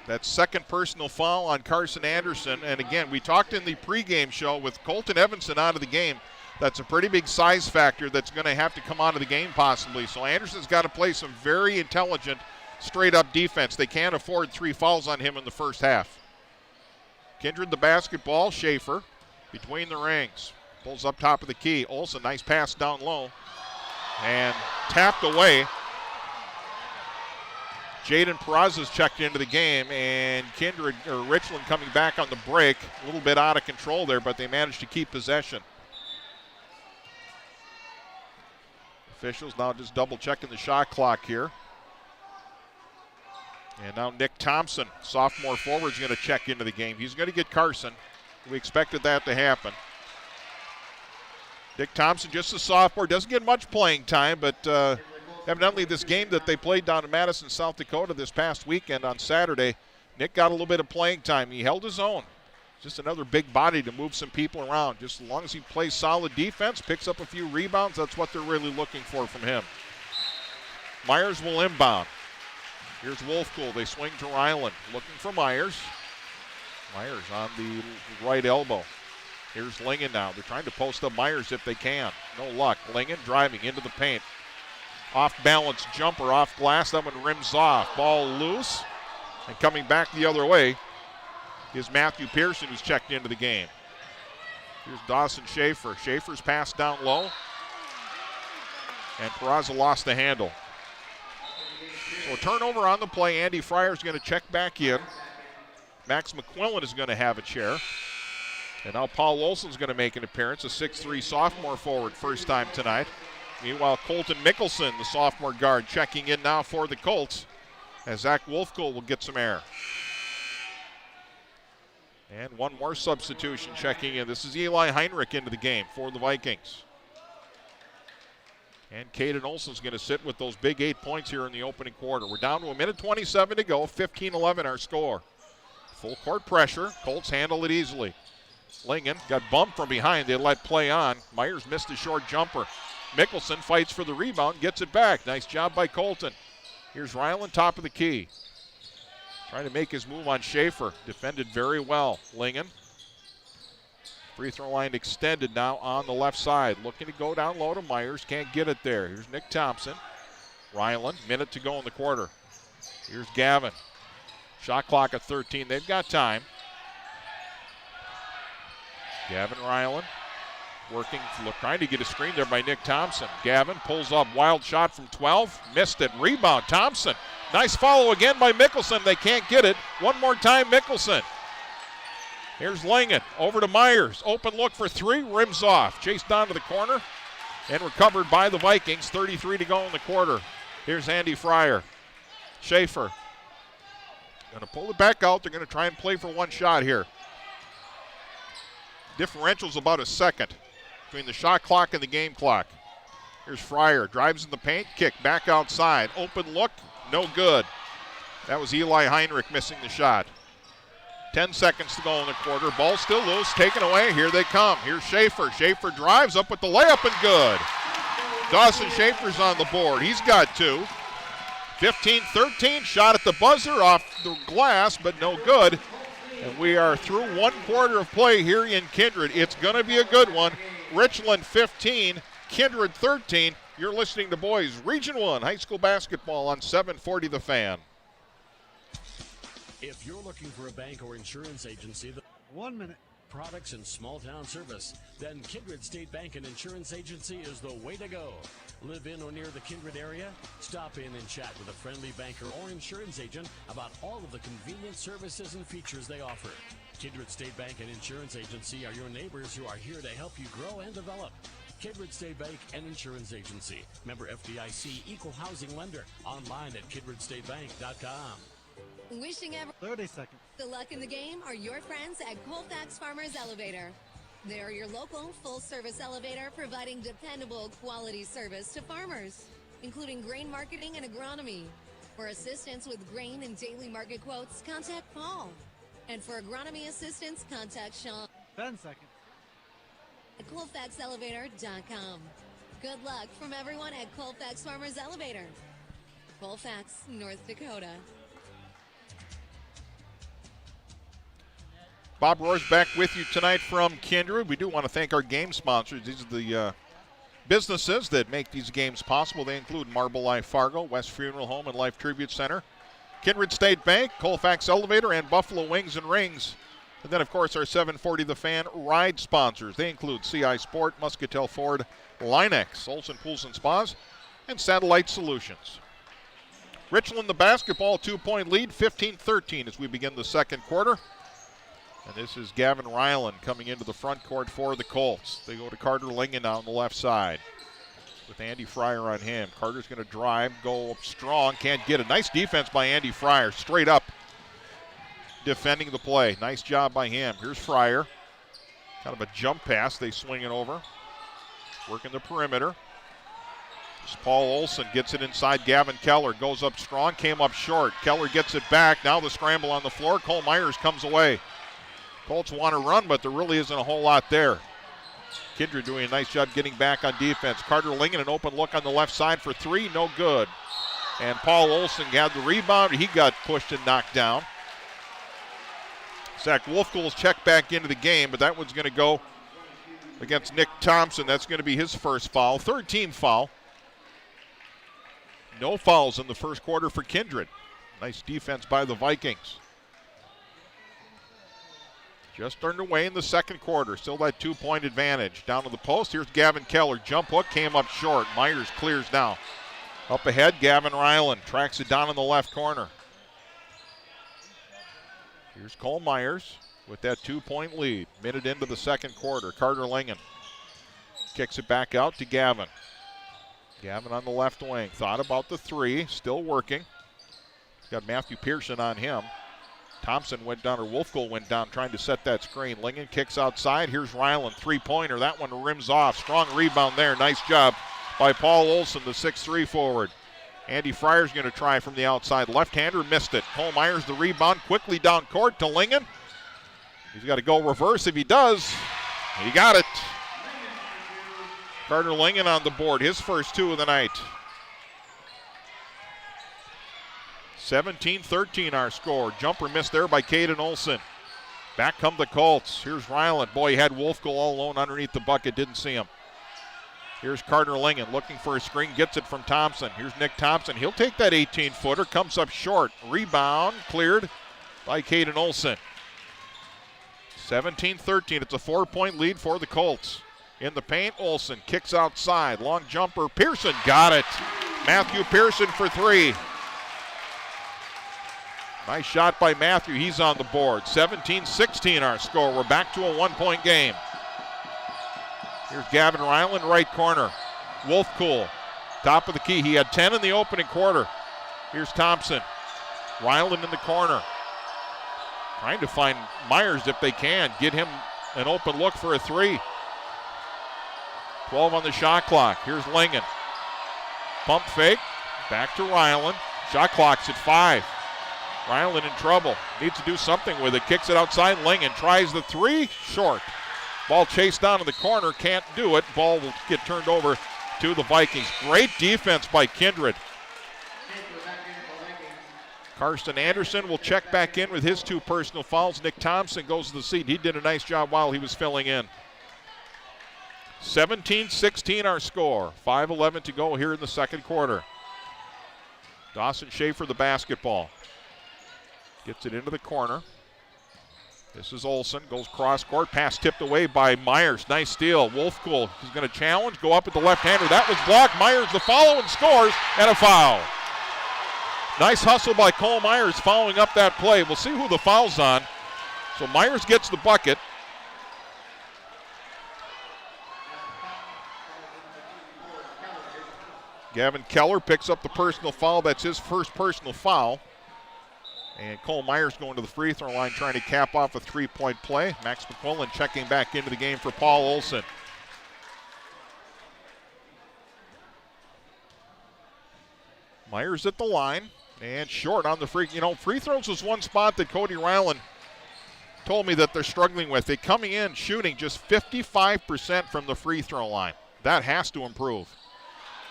That's second personal foul on Carson Anderson. And again, we talked in the pregame show with Colton Evanson out of the game. That's a pretty big size factor that's going to have to come out of the game possibly. So Anderson's got to play some very intelligent, straight-up defense. They can't afford 3 fouls on him in the first half. Kindred the basketball. Schaefer between the rings. Pulls up top of the key. Olsen, nice pass down low. And tapped away. Jaden Peraza's checked into the game, and Richland coming back on the break. A little bit out of control there, but they managed to keep possession. Officials now just double checking the shot clock here. And now Nick Thompson, sophomore forward, is going to check into the game. He's going to get Carson. We expected that to happen. Nick Thompson, just a sophomore, doesn't get much playing time, but evidently this game that they played down in Madison, South Dakota this past weekend on Saturday, Nick got a little bit of playing time. He held his own. Just another big body to move some people around. Just as long as he plays solid defense, picks up a few rebounds, that's what they're really looking for from him. Myers will inbound. Here's Wolfcool. They swing to Ryland. Looking for Myers. Myers on the right elbow. Here's Lingen now. They're trying to post up Myers if they can. No luck. Lingen driving into the paint. Off-balance jumper off glass. That one rims off. Ball loose. And coming back the other way is Matthew Pearson, who's checked into the game. Here's Dawson Schaefer. Schaefer's pass down low. And Peraza lost the handle. So a turnover on the play. Andy Fryer's going to check back in. Max McQuillan is going to have a chair. And now Paul Olsen's going to make an appearance, a 6'3 sophomore forward, first time tonight. Meanwhile, Colton Mickelson, the sophomore guard, checking in now for the Colts, as Zach Wolfcool will get some air. And one more substitution checking in. This is Eli Heinrich into the game for the Vikings. And Caden Olsen's going to sit with those big 8 points here in the opening quarter. We're down to 1:27 to go, 15-11 our score. Full court pressure. Colts handle it easily. Lingen got bumped from behind. They let play on. Myers missed a short jumper. Mickelson fights for the rebound, gets it back. Nice job by Colton. Here's Ryland, top of the key. Trying to make his move on Schaefer. Defended very well. Lingen. Free throw line extended now on the left side. Looking to go down low to Myers. Can't get it there. Here's Nick Thompson. Ryland, minute to go in the quarter. Here's Gavin. Shot clock at 13. They've got time. Gavin Ryland working, trying to get a screen there by Nick Thompson. Gavin pulls up, wild shot from 12. Missed it. Rebound, Thompson. Nice follow again by Mickelson. They can't get it. One more time, Mickelson. Here's Lingen. Over to Myers. Open look for three. Rims off. Chased down to the corner and recovered by the Vikings. 33 to go in the quarter. Here's Andy Fryer. Schaefer. Going to pull it back out. They're going to try and play for one shot here. Differential's about a second between the shot clock and the game clock. Here's Fryer. Drives in the paint. Kick back outside. Open look. No good. That was Eli Heinrich missing the shot. 10 seconds to go in the quarter. Ball still loose. Taken away. Here they come. Here's Schaefer. Schaefer drives up with the layup and good. Dawson Schaefer's on the board. He's got two. 15-13. Shot at the buzzer off the glass, but no good. And we are through one quarter of play here in Kindred. It's going to be a good one. Richland 15, Kindred 13. You're listening to Boys Region 1 High School Basketball on 740 The Fan. If you're looking for a bank or insurance agency that 1 minute products and small town service, then Kindred State Bank and Insurance Agency is the way to go. Live in or near the Kindred area? Stop in and chat with a friendly banker or insurance agent about all of the convenient services and features they offer. Kindred State Bank and Insurance Agency are your neighbors who are here to help you grow and develop. Kindred State Bank and Insurance Agency. Member FDIC, equal housing lender. Online at kindredstatebank.com. Wishing 30 seconds. the luck in the game are your friends at Colfax Farmers Elevator. They're your local full-service elevator providing dependable quality service to farmers, including grain marketing and agronomy. For assistance with grain and daily market quotes, contact Paul. And for agronomy assistance, contact Sean. 10 seconds. At ColfaxElevator.com. Good luck from everyone at Colfax Farmers Elevator. Colfax, North Dakota. Bob Rohr's back with you tonight from Kindred. We do want to thank our game sponsors. These are the businesses that make these games possible. They include Marble Life Fargo, West Funeral Home and Life Tribute Center, Kindred State Bank, Colfax Elevator, and Buffalo Wings and Rings. And then, of course, our 740 The Fan ride sponsors. They include CI Sport, Muscatel Ford, Linex, Olson Pools and Spas, and Satellite Solutions. Richland, the basketball, 2-point lead, 15-13 as we begin the second quarter. And this is Gavin Ryland coming into the front court for the Colts. They go to Carter Lingen on the left side with Andy Fryer on him. Carter's going to drive, go up strong, can't get it. Nice defense by Andy Fryer, straight up defending the play. Nice job by him. Here's Fryer. Kind of a jump pass. They swing it over. Working the perimeter. Paul Olson gets it inside. Gavin Keller goes up strong, came up short. Keller gets it back. Now the scramble on the floor. Cole Myers comes away. Colts want to run, but there really isn't a whole lot there. Kindred doing a nice job getting back on defense. Carter Lingen, an open look on the left side for three, no good. And Paul Olson had the rebound. He got pushed and knocked down. Zach Wolfkuhl's checked back into the game, but that one's going to go against Nick Thompson. That's going to be his first foul. Third team foul. No fouls in the first quarter for Kindred. Nice defense by the Vikings. Just underway in the second quarter. Still that 2-point advantage. Down to the post. Here's Gavin Keller. Jump hook came up short. Myers clears now. Up ahead, Gavin Ryland tracks it down in the left corner. Here's Cole Myers with that 2-point lead. Minute into the second quarter. Carter Lingen kicks it back out to Gavin. Gavin on the left wing. Thought about the three. Still working. Got Matthew Pearson on him. Thompson went down, or Wolfkuhl went down trying to set that screen. Lingen kicks outside. Here's Ryland, three-pointer. That one rims off. Strong rebound there. Nice job by Paul Olson, the 6'3 forward. Andy Fryer's going to try from the outside. Left-hander missed it. Cole Myers the rebound quickly down court to Lingen. He's got to go reverse. If he does, he got it. Carter Lingen on the board, his first 2 of the night. 17-13 our score. Jumper missed there by Caden Olson. Back come the Colts. Here's Ryland. Boy, he had Wolfkill all alone underneath the bucket. Didn't see him. Here's Carter Lingen looking for a screen. Gets it from Thompson. Here's Nick Thompson. He'll take that 18-footer. Comes up short. Rebound cleared by Caden Olson. 17-13. It's a 4-point lead for the Colts. In the paint, Olson kicks outside. Long jumper. Pearson got it. Matthew Pearson for 3. Nice shot by Matthew. He's on the board. 17-16 our score. We're back to a 1-point game. Here's Gavin Ryland, right corner. Wolfkill, top of the key. He had 10 in the opening quarter. Here's Thompson. Ryland in the corner. Trying to find Myers if they can. Get him an open look for a 3. 12 on the shot clock. Here's Lingen. Pump fake. Back to Ryland. Shot clock's at 5. Ryland in trouble. Needs to do something with it. Kicks it outside. Lingen tries the 3. Short. Ball chased down in the corner. Can't do it. Ball will get turned over to the Vikings. Great defense by Kindred. Karsten Anderson will check back in with his 2 personal fouls. Nick Thompson goes to the seat. He did a nice job while he was filling in. 17-16 our score. 5:11 to go here in the second quarter. Dawson Schaefer the basketball. Gets it into the corner. This is Olson, goes cross court, pass tipped away by Myers. Nice steal. Wolfkill is going to challenge, go up with the left-hander. That was blocked. Myers the follow and scores, and a foul. Nice hustle by Cole Myers following up that play. We'll see who the foul's on. So Myers gets the bucket. Gavin Keller picks up the personal foul. That's his first personal foul. And Cole Myers going to the free throw line trying to cap off a 3-point play. Max McQuillan checking back into the game for Paul Olson. Myers at the line and short on the free. You know, free throws was one spot that Cody Ryland told me that they're struggling with. They're coming in shooting just 55% from the free throw line. That has to improve.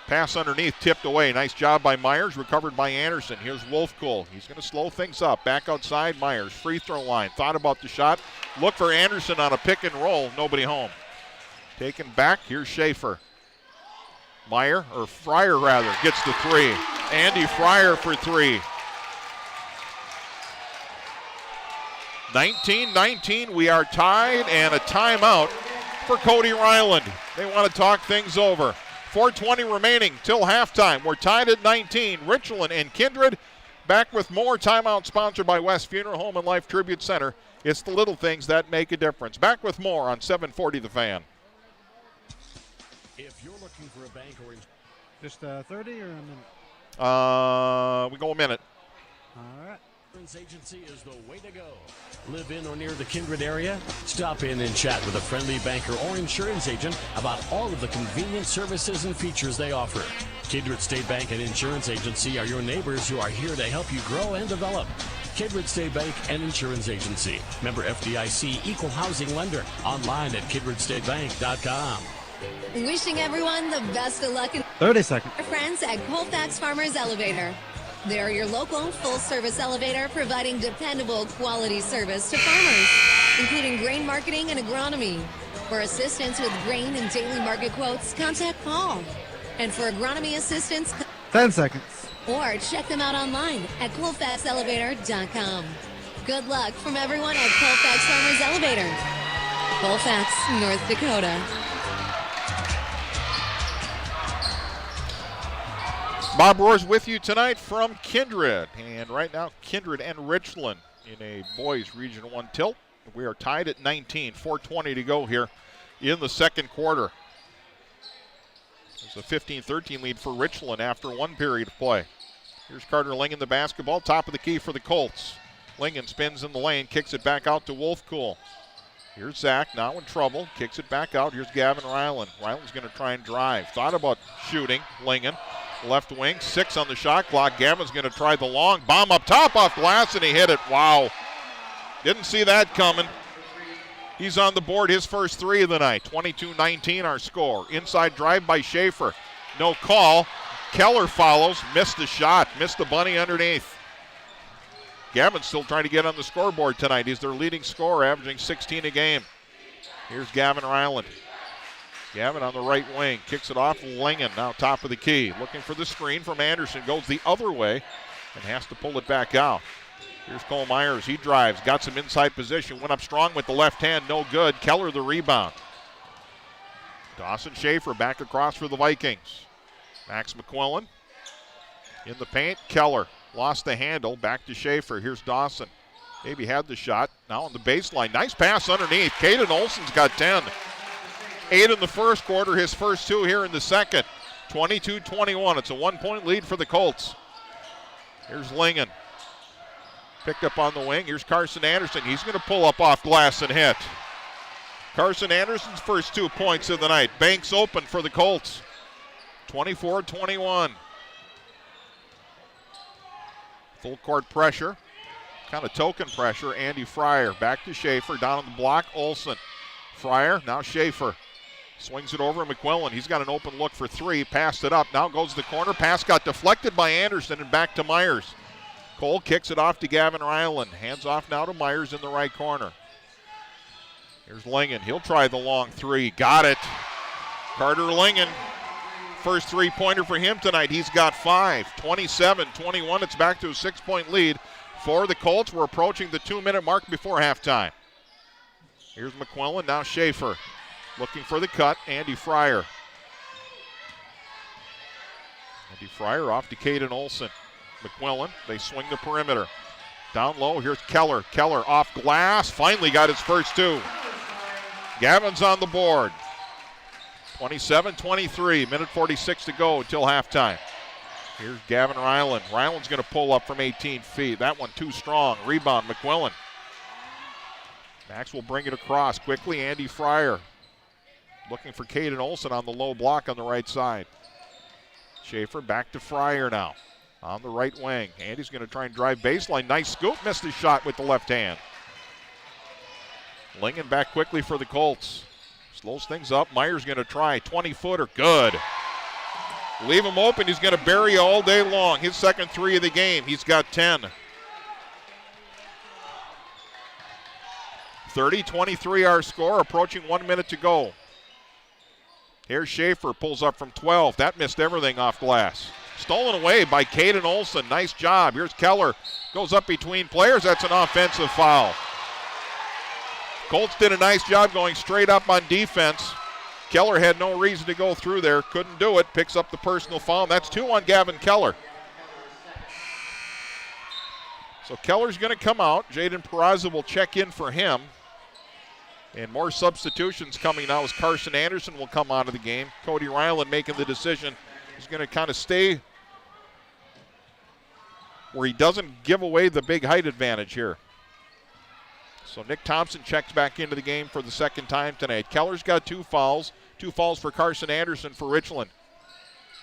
Pass underneath, tipped away. Nice job by Myers, recovered by Anderson. Here's Wolfkill. He's going to slow things up. Back outside, Myers, free throw line. Thought about the shot. Look for Anderson on a pick and roll. Nobody home. Taken back. Here's Schaefer. Fryer gets the 3. Andy Fryer for 3. 19-19. We are tied, and a timeout for Cody Ryland. They want to talk things over. 4:20 remaining till halftime. We're tied at 19. Richland and Kindred back with more. Timeout sponsored by West Funeral Home and Life Tribute Center. It's the little things that make a difference. Back with more on 740 The Fan. If you're looking for a bank or just 30 or a minute? We go a minute. All right. Insurance agency is the way to go. Live in or near the Kindred area? Stop in and chat with a friendly banker or insurance agent about all of the convenient services and features they offer. Kindred State Bank and Insurance Agency are your neighbors who are here to help you grow and develop. Kindred State Bank and Insurance Agency. Member FDIC, equal housing lender. Online at kindredstatebank.com. Wishing everyone the best of luck. 30 seconds. Our friends at Colfax Farmers Elevator. They're your local full-service elevator providing dependable quality service to farmers, including grain marketing and agronomy. For assistance with grain and daily market quotes, contact Paul. And for agronomy assistance, 10 seconds. Or check them out online at colfaxelevator.com. Good luck from everyone at Colfax Farmers Elevator. Colfax, North Dakota. Bob Rohr's with you tonight from Kindred. And right now, Kindred and Richland in a boys Region 1 tilt. We are tied at 19, 4:20 to go here in the second quarter. It's a 15-13 lead for Richland after one period of play. Here's Carter Lingen, the basketball, top of the key for the Colts. Lingen spins in the lane, kicks it back out to Wolfkill. Here's Zach, now in trouble, kicks it back out. Here's Gavin Ryland. Ryland's going to try and drive. Thought about shooting, Lingen. left wing, 6 on the shot clock. Gavin's going to try the long bomb up top off glass, and he hit it. Wow. Didn't see that coming. He's on the board, his first 3 of the night. 22-19 our score. Inside drive by Schaefer. No call. Keller follows, missed the shot, missed the bunny underneath. Gavin's still trying to get on the scoreboard tonight. He's their leading scorer, averaging 16 a game. Here's Gavin Ryland. Gavin on the right wing, kicks it off. Lingen now top of the key, looking for the screen from Anderson. Goes the other way and has to pull it back out. Here's Cole Myers. He drives, got some inside position, went up strong with the left hand, no good. Keller the rebound. Dawson Schaefer back across for the Vikings. Max McQuillan in the paint. Keller lost the handle, back to Schaefer. Here's Dawson. Maybe had the shot. Now on the baseline. Nice pass underneath. Caden Olsen's got 10. 8 in the first quarter, his first 2 here in the second. 22-21. It's a 1-point lead for the Colts. Here's Lingen. Picked up on the wing. Here's Carson Anderson. He's going to pull up off glass and hit. Carson Anderson's first 2 points of the night. Banks open for the Colts. 24-21. Full court pressure. Kind of token pressure. Andy Fryer back to Schaefer. Down on the block, Olsen. Fryer, now Schaefer. Swings it over to McQuillan. He's got an open look for 3. Passed it up. Now goes to the corner. Pass got deflected by Anderson and back to Myers. Cole kicks it off to Gavin Ryland. Hands off now to Myers in the right corner. Here's Lingen. He'll try the long 3. Got it. Carter Lingen. First 3-pointer for him tonight. He's got 5. 27-21. It's back to a 6-point lead for the Colts. We're approaching the 2-minute mark before halftime. Here's McQuillan. Now Schaefer. Looking for the cut. Andy Fryer. Andy Fryer off to Caden Olsen. McQuillan. They swing the perimeter. Down low. Here's Keller. Keller off glass. Finally got his first 2. Gavin's on the board. 27-23. Minute 46 to go until halftime. Here's Gavin Ryland. Ryland's going to pull up from 18 feet. That one too strong. Rebound, McQuillan. Max will bring it across quickly. Andy Fryer looking for Caden Olsen on the low block on the right side. Schaefer back to Fryer now on the right wing. Andy's going to try and drive baseline. Nice scoop. Missed his shot with the left hand. Lingen back quickly for the Colts. Slows things up. Myers going to try. 20-footer. Good. Leave him open. He's going to bury you all day long. His second 3 of the game. He's got 10. 30-23 our score. Approaching 1 minute to go. Here's Schaefer. Pulls up from 12. That missed everything off glass. Stolen away by Caden Olsen. Nice job. Here's Keller. Goes up between players. That's an offensive foul. Colts did a nice job going straight up on defense. Keller had no reason to go through there. Couldn't do it. Picks up the personal foul. That's 2 on Gavin Keller. So Keller's going to come out. Jaden Peraza will check in for him. And more substitutions coming now as Carson Anderson will come out of the game. Cody Ryland making the decision. He's going to kind of stay where he doesn't give away the big height advantage here. So Nick Thompson checks back into the game for the second time tonight. Keller's got 2 fouls. 2 fouls for Carson Anderson for Richland.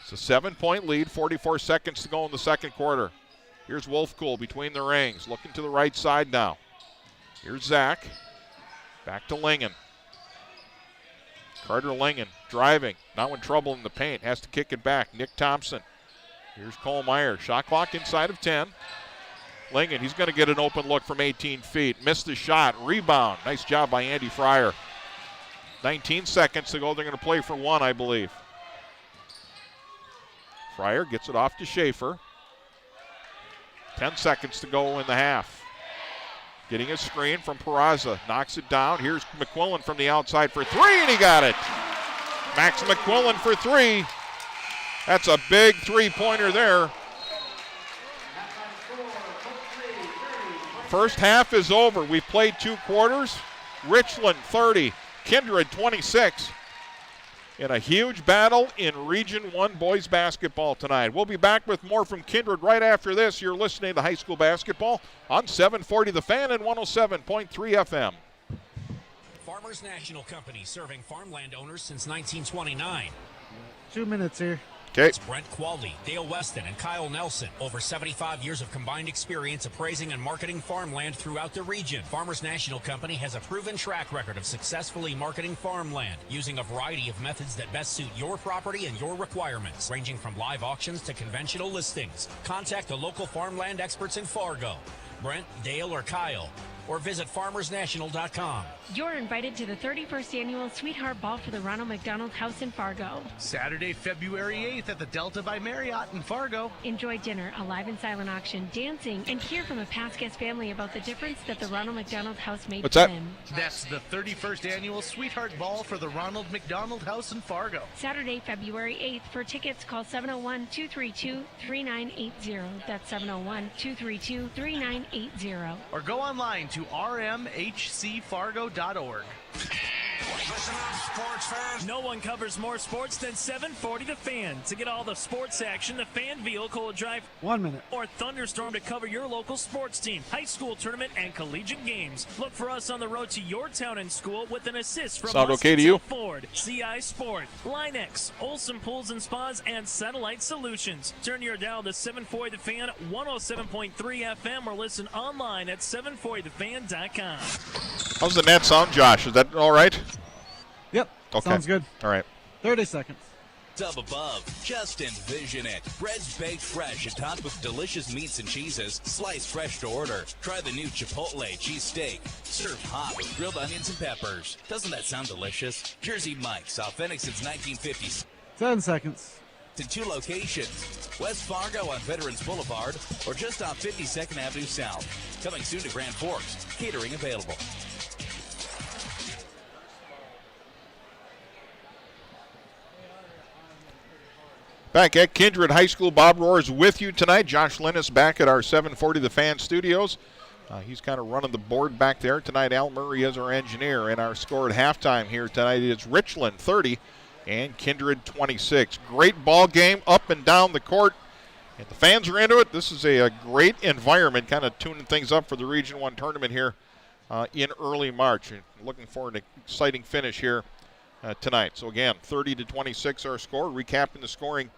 It's a 7-point lead, 44 seconds to go in the second quarter. Here's Wolfcool between the rings, looking to the right side now. Here's Zach. Back to Lingen. Carter Lingen driving, now in trouble in the paint, has to kick it back. Nick Thompson. Here's Cole Meyer. Shot clock inside of 10. Lingen, he's going to get an open look from 18 feet. Missed the shot. Rebound. Nice job by Andy Fryer. 19 seconds to go. They're going to play for 1, I believe. Fryer gets it off to Schaefer. 10 seconds to go in the half. Getting a screen from Peraza. Knocks it down. Here's McQuillan from the outside for 3, and he got it. Max McQuillan for 3. That's a big 3-pointer there. First half is over. We've played 2 quarters. Richland 30, Kindred 26. In a huge battle in Region 1 boys basketball tonight. We'll be back with more from Kindred right after this. You're listening to high school basketball on 740 The Fan and 107.3 FM. Farmers National Company, serving farmland owners since 1929. 2 minutes here. Okay. It's Brent Qualdy, Dale Weston, and Kyle Nelson. Over 75 years of combined experience appraising and marketing farmland throughout the region. Farmers National Company has a proven track record of successfully marketing farmland using a variety of methods that best suit your property and your requirements, ranging from live auctions to conventional listings. Contact the local farmland experts in Fargo, Brent, Dale, or Kyle, or visit farmersnational.com. You're invited to the 31st Annual Sweetheart Ball for the Ronald McDonald House in Fargo. Saturday, February 8th at the Delta by Marriott in Fargo. Enjoy dinner, a live and silent auction, dancing, and hear from a past guest family about the difference that the Ronald McDonald House made What's for that? them. That's the 31st Annual Sweetheart Ball for the Ronald McDonald House in Fargo. Saturday, February 8th. For tickets, call 701-232-3980. That's 701-232-3980. Or go online to rmhcfargo.org. Listen up, sports fans. No one covers more sports than 740 The Fan. To get all the sports action, the Fan vehicle will drive 1 minute. or Thunderstorm to cover your local sports team, high school tournament, and collegiate games. Look for us on the road to your town and school with an assist from Sound okay to you? Ford, CI Sport, Linex, Olson Pools and Spas, and Satellite Solutions. Turn your dial to 740 The Fan, 107.3 FM, or listen online at 740thefan.com. How's the net sound, Josh? Is that all right? Yep. Okay. Sounds good. All right. 30 seconds. Tub above. Just envision it. Bread's baked fresh and topped with delicious meats and cheeses. Sliced fresh to order. Try the new Chipotle cheesesteak. Served hot with grilled onions and peppers. Doesn't that sound delicious? Jersey Mike's, authentic since 1950s. 10 seconds. In 2 locations. West Fargo on Veterans Boulevard or just off 52nd Avenue South. Coming soon to Grand Forks. Catering available. Back at Kindred High School, Bob Roars with you tonight. Josh Linus back at our 740 The Fan studios. He's kind of running the board back there. Tonight, Al Murray is our engineer. And our score at halftime here tonight is Richland 30 and Kindred 26. Great ball game up and down the court. And the fans are into it. This is a great environment, kind of tuning things up for the Region 1 tournament here in early March. And looking forward to an exciting finish here tonight. So again, 30-26 our score. Recapping the scoring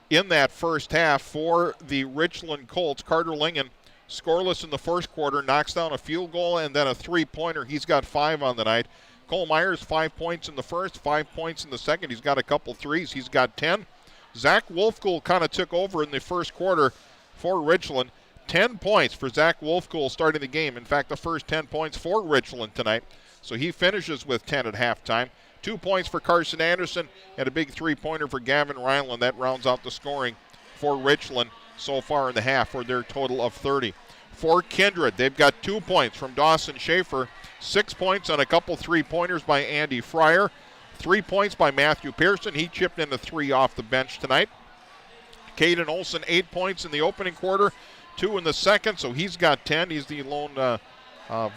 in that first half for the Richland Colts. Carter Lingen, scoreless in the first quarter, knocks down a field goal and then a three-pointer. He's got 5 on the night. Cole Myers, 5 points in the first, 5 points in the second. He's got a couple threes. He's got 10. Zach Wolfkuhl kind of took over in the first quarter for Richland. 10 points for Zach Wolfkuhl starting the game. In fact, the first 10 points for Richland tonight. So he finishes with 10 at halftime. 2 points for Carson Anderson and a big three-pointer for Gavin Ryland. That rounds out the scoring for Richland so far in the half for their total of 30. For Kindred, they've got 2 points from Dawson Schaefer, 6 points on a couple three-pointers by Andy Fryer, 3 points by Matthew Pearson. He chipped in a 3 off the bench tonight. Caden Olson, 8 points in the opening quarter, 2 in the second, so he's got 10. He's the lone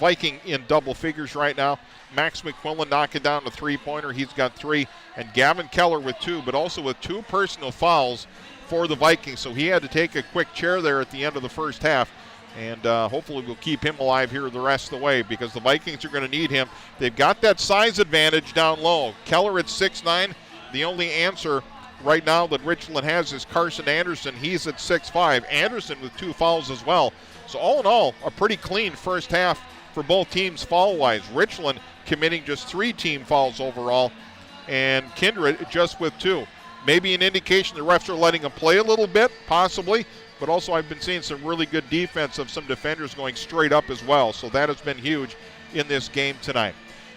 Viking in double figures right now. Max McQuillan knocking down the three-pointer. He's got 3. And Gavin Keller with 2, but also with 2 personal fouls for the Vikings. So he had to take a quick chair there at the end of the first half. And hopefully we'll keep him alive here the rest of the way because the Vikings are going to need him. They've got that size advantage down low. Keller at 6'9". The only answer right now that Richland has is Carson Anderson. He's at 6'5". Anderson with 2 fouls as well. So all in all, a pretty clean first half for both teams foul-wise. Richland committing just 3 team fouls overall, and Kindred just with 2. Maybe an indication the refs are letting them play a little bit, possibly, but also I've been seeing some really good defense of some defenders going straight up as well, so that has been huge in this game tonight.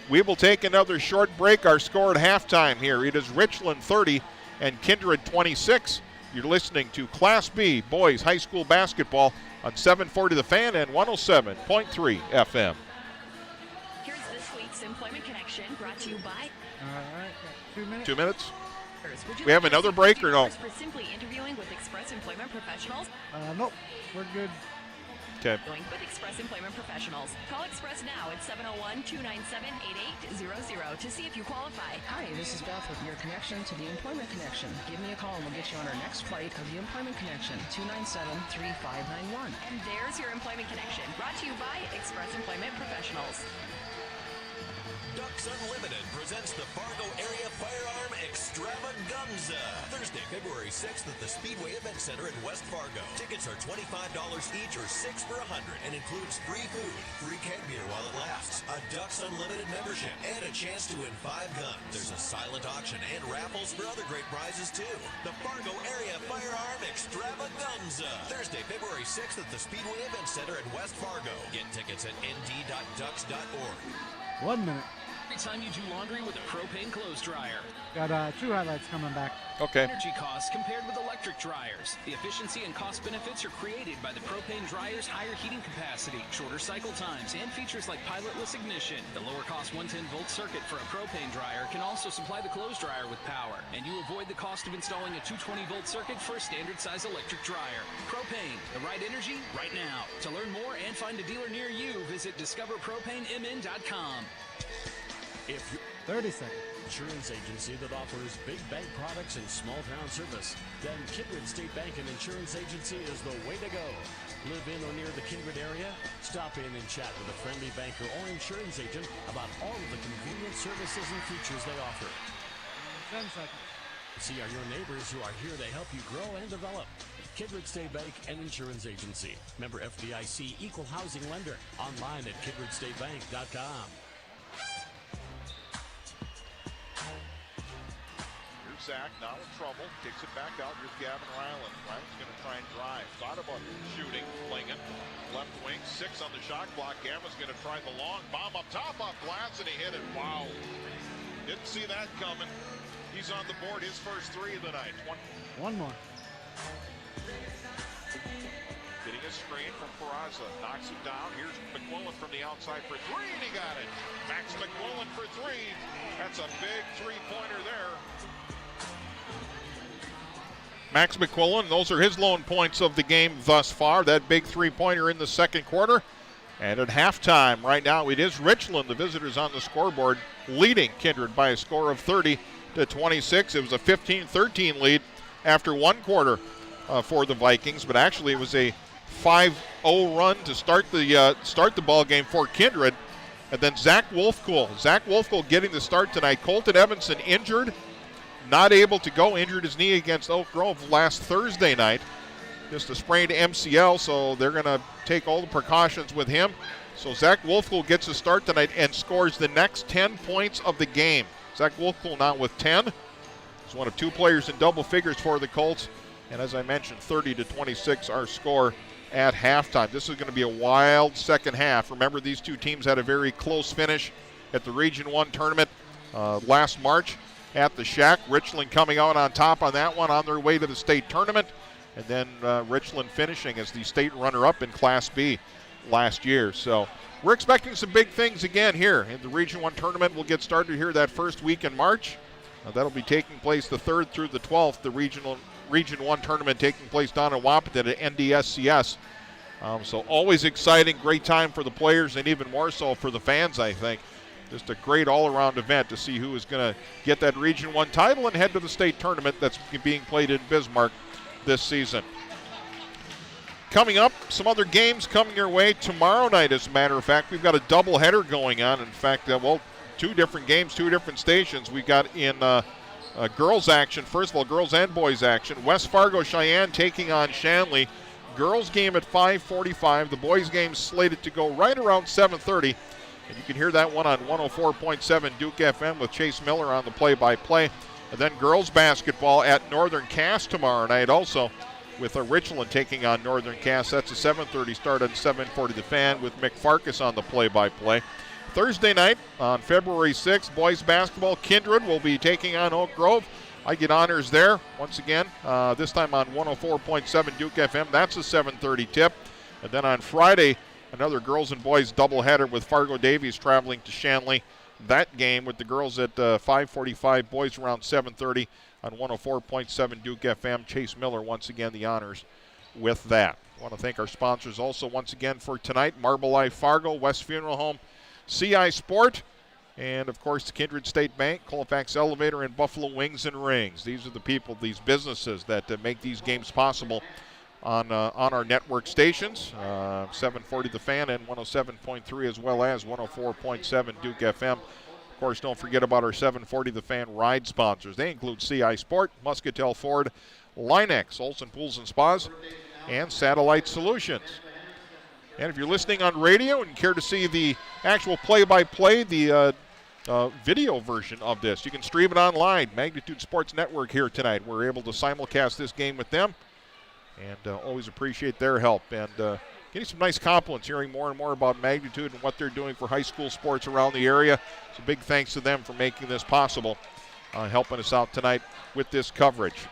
We will take another short break. Our score at halftime here, it is Richland 30 and Kindred 26. You're listening to Class B Boys High School Basketball on 740 The Fan and 107.3 FM. Here's this week's Employment Connection brought to you by... All right, got 2 minutes. 2 minutes? We have another break or no? For simply interviewing with Express Employment Professionals. Nope, we're good. Okay. With Express Employment Professionals. Call Express now at 701-297-8800 to see if you qualify. Hi, this is Beth with your connection to the Employment Connection. Give me a call and we'll get you on our next flight of the Employment Connection, 297-3591. And there's your Employment Connection, brought to you by Express Employment Professionals. Ducks Unlimited presents the Fargo Area Firearm Extravaganza. Thursday, February 6th at the Speedway Event Center in West Fargo. Tickets are $25 each or 6 for $100 and includes free food, free keg beer while it lasts, a Ducks Unlimited membership, and a chance to win 5 guns. There's a silent auction and raffles for other great prizes too. The Fargo Area Firearm Extravaganza. Thursday, February 6th at the Speedway Event Center in West Fargo. Get tickets at nd.ducks.org. 1 minute. Every time you do laundry with a propane clothes dryer. Got 2 highlights coming back. Okay. Energy costs compared with electric dryers. The efficiency and cost benefits are created by the propane dryer's higher heating capacity, shorter cycle times, and features like pilotless ignition. The lower cost 110-volt circuit for a propane dryer can also supply the clothes dryer with power, and you avoid the cost of installing a 220-volt circuit for a standard size electric dryer. Propane, the right energy, right now. To learn more and find a dealer near you, visit discoverpropanemn.com. If 30 seconds. Insurance agency that offers big bank products and small town service, then Kindred State Bank and Insurance Agency is the way to go. Live in or near the Kindred area? Stop in and chat with a friendly banker or insurance agent about all of the convenient services and features they offer. 10 seconds. See are your neighbors who are here to help you grow and develop. Kindred State Bank and Insurance Agency. Member FDIC, equal housing lender. Online at kindredstatebank.com. Zach now in trouble, kicks it back out. Here's Gavin Ryland. Ryland's going to try and drive. Thought about shooting. Lingan, left wing, 6 on the shot clock. Gavin's going to try the long bomb up top off glass, and he hit it. Wow. Didn't see that coming. He's on the board, his first 3 of the night. One more. Getting a screen from Peraza. Knocks it down. Here's McQuillan from the outside for 3, and he got it. Max McQuillan for 3. That's a big 3-pointer there. Max McQuillan, those are his lone points of the game thus far. That big 3-pointer in the second quarter. And at halftime, right now, it is Richland, the visitors on the scoreboard, leading Kindred by a score of 30-26. It was a 15-13 lead after 1 quarter for the Vikings, but actually it was a 5-0 run to start the ball game for Kindred. And then Zach Wolfkuhl getting the start tonight. Colton Evanson injured. Not able to go, injured his knee against Oak Grove last Thursday night. Just a sprained MCL, so they're going to take all the precautions with him. So Zach Wolfkuhl gets a start tonight and scores the next 10 points of the game. Zach Wolfkuhl now with 10. He's one of 2 players in double figures for the Colts. And as I mentioned, 30-26 our score at halftime. This is going to be a wild second half. Remember, these 2 teams had a very close finish at the Region 1 tournament last March at the Shack. Richland coming out on top on that one on their way to the state tournament. And then Richland finishing as the state runner-up in Class B last year. So we're expecting some big things again here in the Region 1 tournament. We'll get started here that first week in March. That'll be taking place the 3rd through the 12th, the Region 1 tournament taking place down in Wapaton at NDSCS. So always exciting, great time for the players, and even more so for the fans, I think. Just a great all-around event to see who is going to get that Region 1 title and head to the state tournament that's being played in Bismarck this season. Coming up, some other games coming your way tomorrow night, as a matter of fact. We've got a doubleheader going on. In fact, 2 different games, 2 different stations. We've got in girls action, first of all, girls and boys action. West Fargo Cheyenne taking on Shanley. Girls game at 5:45. The boys game slated to go right around 7:30. And you can hear that one on 104.7 Duke FM with Chase Miller on the play-by-play. And then girls basketball at Northern Cass tomorrow night also, with Richland taking on Northern Cass. That's a 7:30 start on 740 The Fan with Mick Farkas on the play-by-play. Thursday night on February 6th, boys basketball, Kindred will be taking on Oak Grove. I get honors there once again, this time on 104.7 Duke FM. That's a 7:30 tip. And then on Friday, another girls and boys doubleheader with Fargo Davies traveling to Shanley. That game with the girls at 5:45, boys around 7:30 on 104.7 Duke FM. Chase Miller once again the honors with that. I want to thank our sponsors also once again for tonight: Marble Life Fargo, West Funeral Home, CI Sport, and of course the Kindred State Bank, Colfax Elevator, and Buffalo Wings and Rings. These are the people, these businesses that make these games possible on our network stations, 740 The Fan and 107.3, as well as 104.7 Duke FM. Of course, don't forget about our 740 The Fan ride sponsors. They include CI Sport, Muscatel Ford, Linex, Olson Pools and Spas, and Satellite Solutions. And if you're listening on radio and care to see the actual play-by-play, the video version of this, you can stream it online. Magnitude Sports Network here tonight. We're able to simulcast this game with them, and always appreciate their help. And getting some nice compliments, hearing more and more about Magnitude and what they're doing for high school sports around the area. So big thanks to them for making this possible, helping us out tonight with this coverage.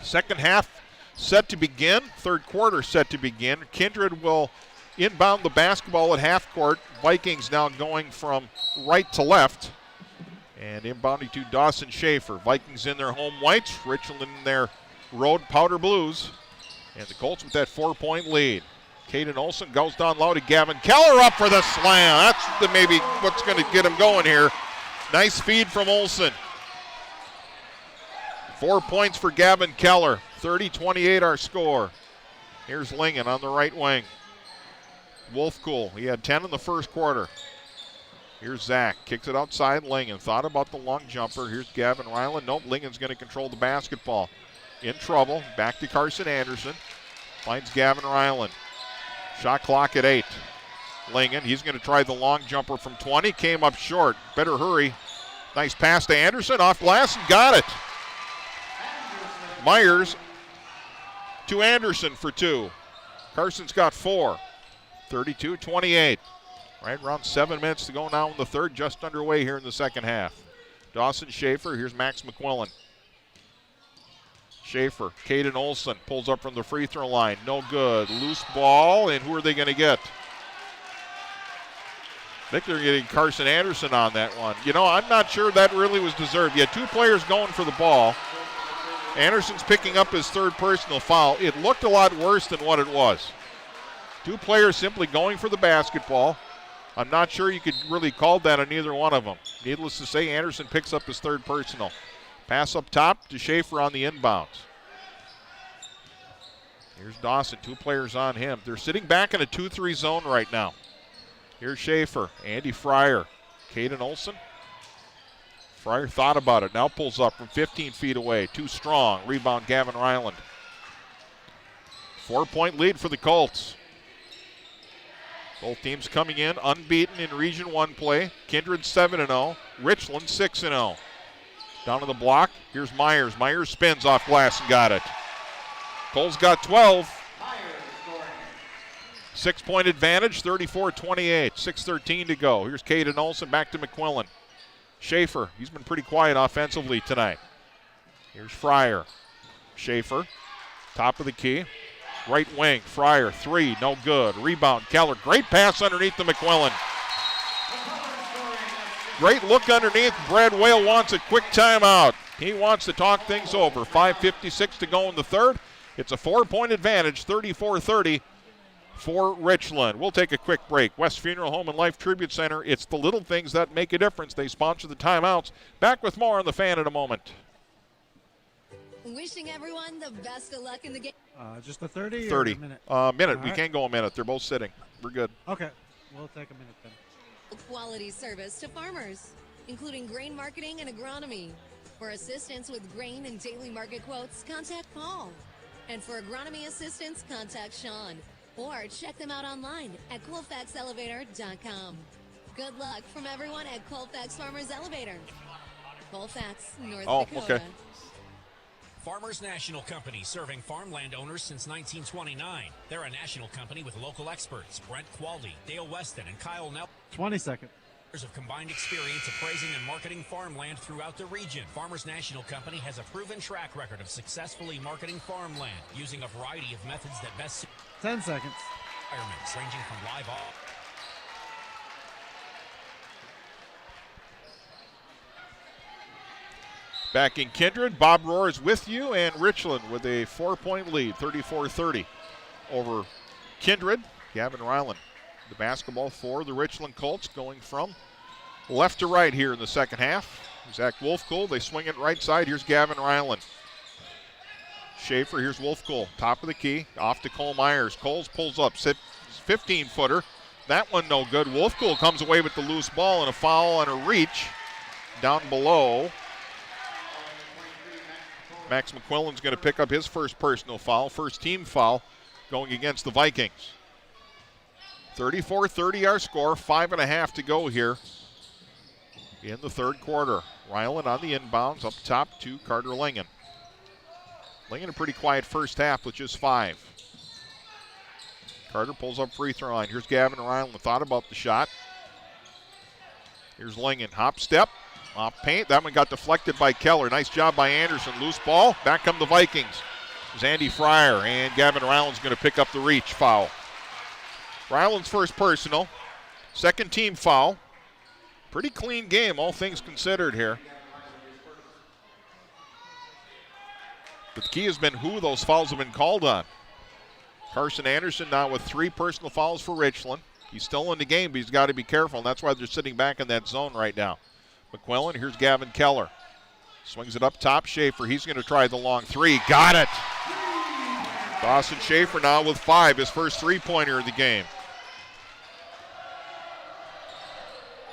Second half set to begin. Third quarter set to begin. Kindred will inbound the basketball at half court. Vikings now going from right to left. And inbounding to Dawson Schaefer. Vikings in their home whites. Richland in their road powder blues. And the Colts with that 4-point lead. Caden Olson goes down low to Gavin Keller, up for the slam. That's maybe what's going to get him going here. Nice feed from Olson. 4 points for Gavin Keller. 30-28 our score. Here's Lingen on the right wing. Wolfcool, he had 10 in the first quarter. Here's Zach, kicks it outside. Lingen thought about the long jumper. Here's Gavin Ryland. Nope, Lingen's going to control the basketball. In trouble. Back to Carson Anderson. Finds Gavin Ryland. Shot clock at 8. Lingen, he's going to try the long jumper from 20. Came up short. Better hurry. Nice pass to Anderson. Off glass and got it. Myers to Anderson for 2. Carson's got 4. 32-28. Right around 7 minutes to go now in the third. Just underway here in the second half. Dawson Schaefer. Here's Max McQuillan. Schaefer, Caden Olson pulls up from the free throw line. No good. Loose ball, and who are they going to get? I think they're getting Carson Anderson on that one. You know, I'm not sure that really was deserved. You had 2 players going for the ball. Anderson's picking up his third personal foul. It looked a lot worse than what it was. 2 players simply going for the basketball. I'm not sure you could really call that on either one of them. Needless to say, Anderson picks up his third personal. Pass up top to Schaefer on the inbounds. Here's Dawson, 2 players on him. They're sitting back in a 2-3 zone right now. Here's Schaefer, Andy Fryer, Caden Olson. Fryer thought about it, now pulls up from 15 feet away. Too strong, rebound Gavin Ryland. 4-point lead for the Colts. Both teams coming in unbeaten in Region 1 play. Kindred 7-0, Richland 6-0. Down to the block, here's Myers. Myers spins off glass and got it. Cole's got 12. 6-point advantage, 34-28. 6:13 to go. Here's Caden Olson back to McQuillan. Schaefer, he's been pretty quiet offensively tonight. Here's Fryer. Schaefer, top of the key. Right wing, Fryer, 3, no good. Rebound, Keller. Great pass underneath to McQuillan. Great look underneath. Brad Whale wants a quick timeout. He wants to talk things over. 5:56 to go in the third. It's a 4-point advantage, 34-30 for Richland. We'll take a quick break. West Funeral Home and Life Tribute Center. It's the little things that make a difference. They sponsor the timeouts. Back with more on the Fan in a moment. Wishing everyone the best of luck in the game. Just a 30? 30. Or a minute? Minute. All We right. can go a minute. They're both sitting. We're good. Okay. We'll take a minute then. Quality service to farmers, including grain marketing and agronomy. For assistance with grain and daily market quotes, contact Paul. And for agronomy assistance, contact Sean. Or check them out online at colfaxelevator.com. Good luck from everyone at Colfax Farmers Elevator. Colfax, North Dakota. Okay. Farmers National Company, serving farmland owners since 1929. They're a national company with local experts, Brent Qualdy, Dale Weston, and Kyle Nelson. 20 seconds. Years of combined experience appraising and marketing farmland throughout the region. Farmers National Company has a proven track record of successfully marketing farmland using a variety of methods that best suit 10 seconds. environments, ranging from live off. Back in Kindred, Bob Rohr is with you, and Richland with a 4-point lead, 34-30 over Kindred. Gavin Ryland, the basketball for the Richland Colts, going from left to right here in the second half. Zach Wolfcool, they swing it right side. Here's Gavin Ryland. Schaefer, here's Wolfcool, top of the key, off to Cole Myers. Coles pulls up, 15-footer, That one no good. Wolfcool comes away with the loose ball and a foul and a reach down below. Max McQuillan's going to pick up his first personal foul, first team foul going against the Vikings. 34-30 our score, 5.5 to go here in the third quarter. Ryland on the inbounds, up top to Carter Lingen. Lingen a pretty quiet first half with just 5. Carter pulls up free throw line. Here's Gavin Ryland, thought about the shot. Here's Lingen, hop step, off paint. That one got deflected by Keller. Nice job by Anderson. Loose ball, back come the Vikings. There's Andy Fryer, and Gavin Ryland's going to pick up the reach foul. Ryland's first personal, second team foul. Pretty clean game, all things considered here. But the key has been who those fouls have been called on. Carson Anderson now with 3 personal fouls for Richland. He's still in the game, but he's got to be careful, and that's why they're sitting back in that zone right now. McQuillan, here's Gavin Keller. Swings it up top, Schaefer. He's going to try the long 3. Got it! Dawson Schaefer now with 5, his first 3-pointer of the game.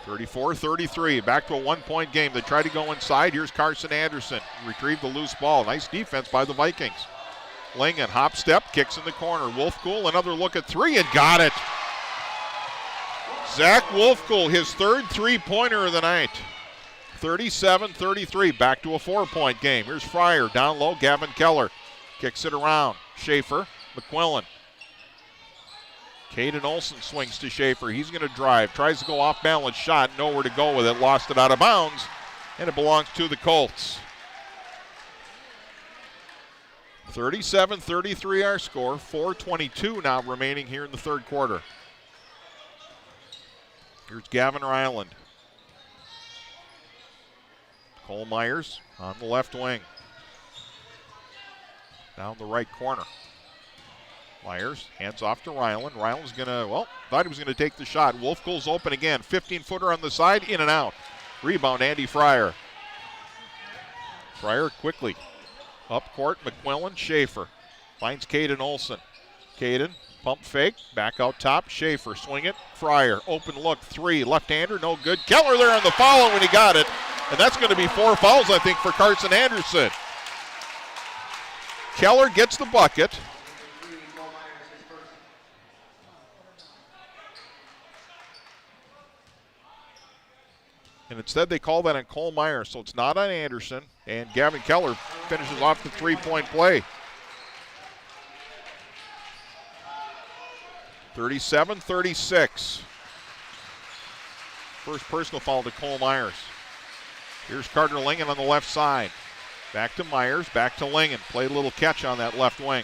34-33, back to a 1-point game. They try to go inside. Here's Carson Anderson. Retrieve the loose ball. Nice defense by the Vikings. Lingen, hop step, kicks in the corner. Wolfcool, another look at 3, and got it. Zach Wolfcool, his third 3-pointer of the night. 37-33, back to a 4-point game. Here's Fryer, down low, Gavin Keller. Kicks it around. Schaefer, McQuillan. Caden Olson swings to Schaefer. He's going to drive. Tries to go off balance shot. Nowhere to go with it. Lost it out of bounds. And it belongs to the Colts. 37-33 our score. 4:22 now remaining here in the third quarter. Here's Gavin Ryland. Cole Myers on the left wing. Down the right corner. Myers hands off to Ryland. Ryland's going to, well, thought he was going to take the shot. Wolfcool's open again. 15-footer on the side, in and out. Rebound, Andy Fryer. Fryer quickly. Up court, McQuillan, Schaefer. Finds Caden Olson. Caden, pump fake, back out top, Schaefer, swing it, Fryer, open look, 3, left-hander, no good. Keller there on the follow when he got it. And that's going to be 4 fouls, I think, for Carson Anderson. Keller gets the bucket. And instead they call that on Cole Myers, so it's not on Anderson. And Gavin Keller finishes off the 3-point play. 37-36. First personal foul to Cole Myers. Here's Carter Lingen on the left side. Back to Myers, back to Lingen. Played a little catch on that left wing.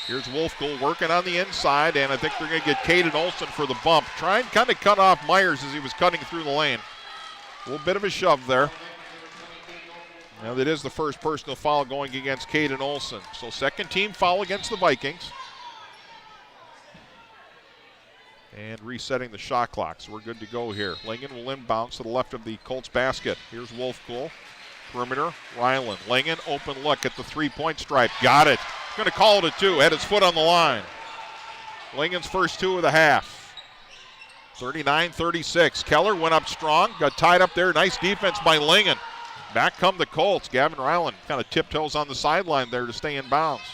Here's Wolfcool working on the inside, and I think they're going to get Caden Olson for the bump. Trying to kind of cut off Myers as he was cutting through the lane. A little bit of a shove there. Now that is the first personal foul going against Caden Olson. So second team foul against the Vikings. And resetting the shot clock, so we're good to go here. Lingen will inbound to the left of the Colts basket. Here's Wolfcool. Perimeter, Ryland. Lingen, open look at the 3-point stripe. Got it. Going to call it a 2. Had his foot on the line. Lingen's first 2 of the half. 39-36. Keller went up strong. Got tied up there. Nice defense by Lingen. Back come the Colts. Gavin Ryland kind of tiptoes on the sideline there to stay in bounds.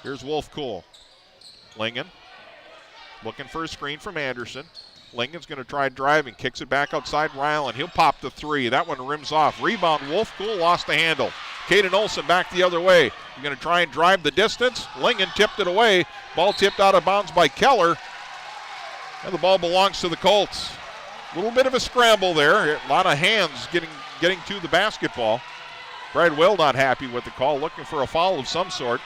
Here's Wolfcool. Lingen looking for a screen from Anderson. Lingen's going to try driving. Kicks it back outside Ryland. He'll pop the 3. That one rims off. Rebound. Wolfcool lost the handle. Caden Olson back the other way. You're going to try and drive the distance. Lingen tipped it away. Ball tipped out of bounds by Keller. And the ball belongs to the Colts. A little bit of a scramble there. A lot of hands getting to the basketball. Brad Will not happy with the call. Looking for a foul of some sort.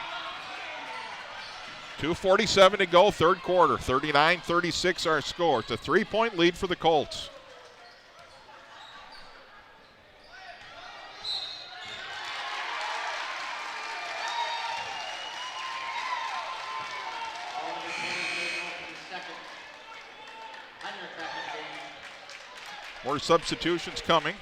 2:47 to go, third quarter. 39-36 our score. It's a 3-point lead for the Colts. More substitutions coming.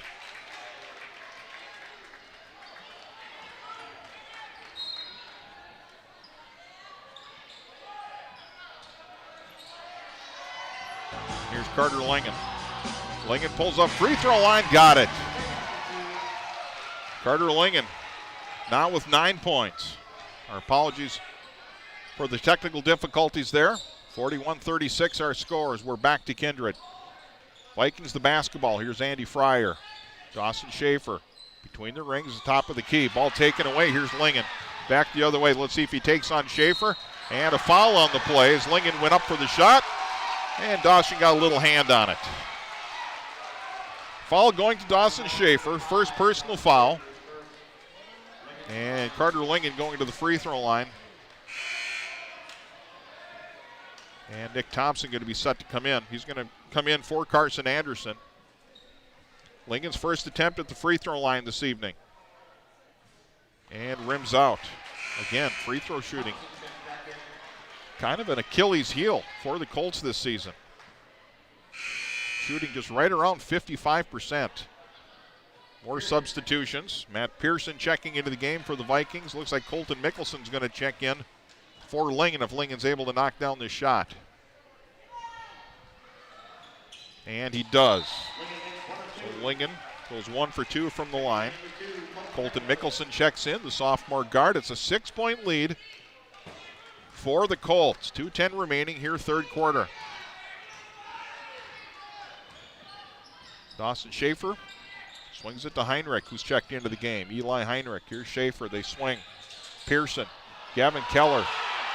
Here's Carter Lingen. Lingen pulls up free throw line, got it. Carter Lingen now with 9 points. Our apologies for the technical difficulties there. 41-36 our scores. We're back to Kindred. Vikings the basketball. Here's Andy Fryer. Dawson Schaefer between the rings, the top of the key. Ball taken away. Here's Lingen. Back the other way. Let's see if he takes on Schaefer. And a foul on the play as Lingen went up for the shot. And Dawson got a little hand on it. Foul going to Dawson Schaefer. First personal foul. And Carter Lingen going to the free throw line. And Nick Thompson going to be set to come in. He's going to come in for Carson Anderson. Lingen's first attempt at the free throw line this evening. And rims out. Again, free throw shooting. Kind of an Achilles heel for the Colts this season. Shooting just right around 55%. More substitutions. Matt Pearson checking into the game for the Vikings. Looks like Colton Mickelson's going to check in for Lingen if Lingen's able to knock down this shot. And he does. So Lingen goes 1 for 2 from the line. Colton Mickelson checks in, the sophomore guard. It's a 6-point lead for the Colts. 2:10 remaining here, third quarter. Dawson Schaefer swings it to Heinrich, who's checked into the game. Eli Heinrich, here's Schaefer, they swing. Pearson, Gavin Keller.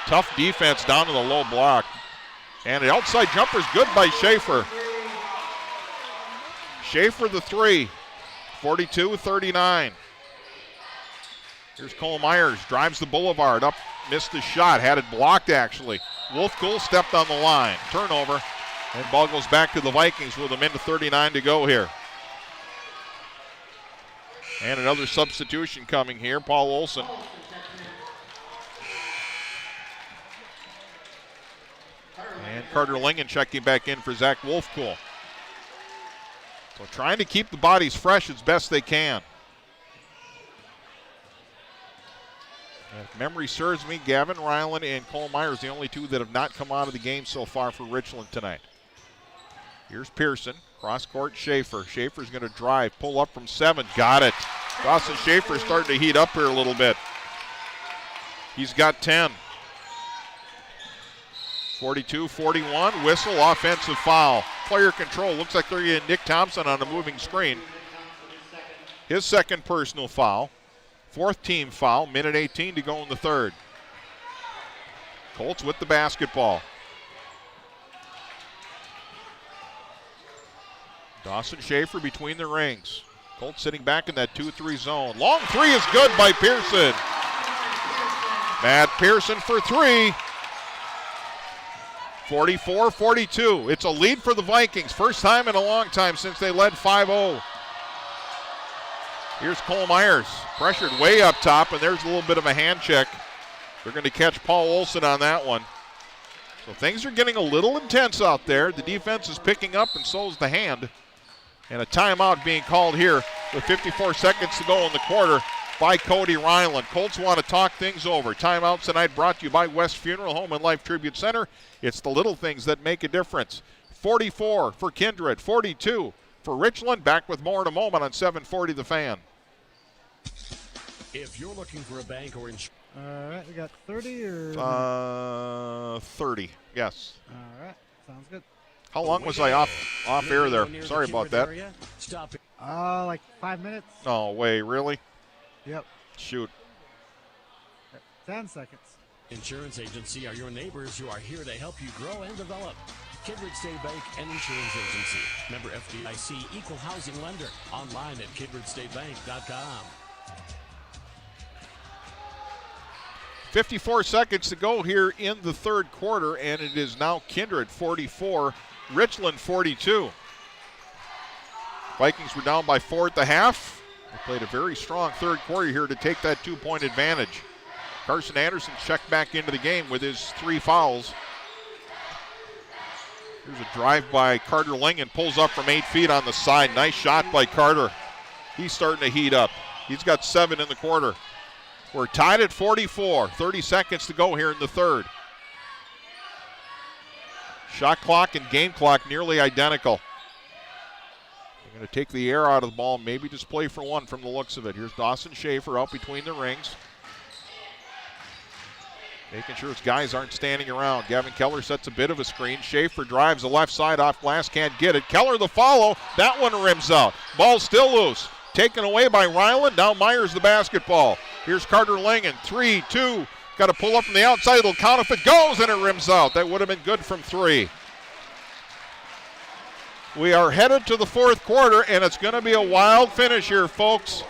Tough defense down to the low block. And the outside jumper's good by Schaefer. Schaefer the three, 42-39. Here's Cole Myers, drives the boulevard up, missed the shot, had it blocked actually. Wolfkuhl stepped on the line, turnover, and ball goes back to the Vikings with a minute 39 to go here. And another substitution coming here, Paul Olson. And Carter Lingen checking back in for Zach Wolfkuhl. So trying to keep the bodies fresh as best they can. And if memory serves me, Gavin Ryland and Cole Myers, the only two that have not come out of the game so far for Richland tonight. Here's Pearson, cross court Schaefer. Schaefer's going to drive, pull up from 7, got it. Dawson Schaefer starting to heat up here a little bit. He's got 10. 42-41, whistle, offensive foul. Player control, looks like they're getting Nick Thompson on a moving screen. His second personal foul. Fourth team foul, minute 18 to go in the third. Colts with the basketball. Dawson Schaefer between the rings. Colts sitting back in that 2-3 zone. Long three is good by Pearson. Matt Pearson for three. 44-42. It's a lead for the Vikings. First time in a long time since they led 5-0. Here's Cole Myers. Pressured way up top, and there's a little bit of a hand check. They're going to catch Paul Olson on that one. So things are getting a little intense out there. The defense is picking up, and so is the hand. And a timeout being called here with 54 seconds to go in the quarter by Cody Ryland. Colts want to talk things over. Timeouts tonight brought to you by West Funeral Home and Life Tribute Center. It's the little things that make a difference. 44 for Kindred, 42 for Richland. Back with more in a moment on 740 The Fan. If you're looking for a bank or insurance. All right, we got 30 or? 30, yes. All right, sounds good. How long was I off air there? Sorry about that. Stop it. Like 5 minutes. No way, really? Yep. Shoot. 10 seconds. Insurance Agency are your neighbors who are here to help you grow and develop. Kindred State Bank and Insurance Agency. Member FDIC, equal housing lender. Online at kindredstatebank.com. 54 seconds to go here in the third quarter, and it is now Kindred 44, Richland 42. Vikings were down by 4 at the half. They played a very strong third quarter here to take that 2-point advantage. Carson Anderson checked back into the game with his 3 fouls. Here's a drive by Carter Lingen, pulls up from 8 feet on the side. Nice shot by Carter. He's starting to heat up. He's got 7 in the quarter. We're tied at 44. 30 seconds to go here in the third. Shot clock and game clock nearly identical. They're going to take the air out of the ball, maybe just play for one from the looks of it. Here's Dawson Schaefer out between the rings. Making sure his guys aren't standing around. Gavin Keller sets a bit of a screen. Schaefer drives the left side off glass, can't get it. Keller the follow. That one rims out. Ball still loose. Taken away by Ryland. Now Myers the basketball. Here's Carter Langen. 3-2. Got to pull up from the outside. It'll count if it goes, and it rims out. That would have been good from 3. We are headed to the fourth quarter, and it's going to be a wild finish here, folks.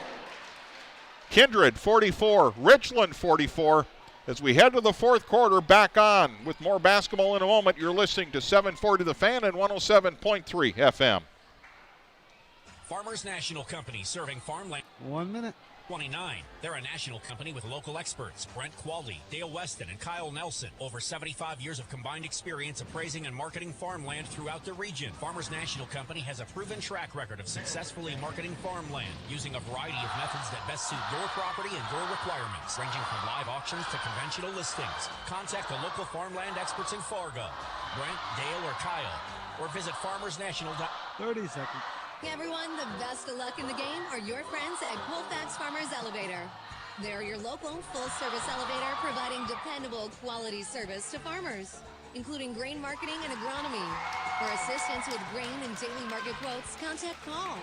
Kindred 44, Richland 44. As we head to the fourth quarter, back on with more basketball in a moment. You're listening to 740 The Fan and 107.3 FM. Farmers National Company, serving farmland. 1 minute. 29. They're a national company with local experts, Brent Qualdy, Dale Weston, and Kyle Nelson. Over 75 years of combined experience appraising and marketing farmland throughout the region. Farmers National Company has a proven track record of successfully marketing farmland using a variety of methods that best suit your property and your requirements, ranging from live auctions to conventional listings. Contact the local farmland experts in Fargo, Brent, Dale, or Kyle, or visit farmersnational.com. 30 seconds. Hey everyone, the best of luck in the game are your friends at Colfax Farmers Elevator. They're your local full-service elevator providing dependable quality service to farmers, including grain marketing and agronomy. For assistance with grain and daily market quotes, contact Paul.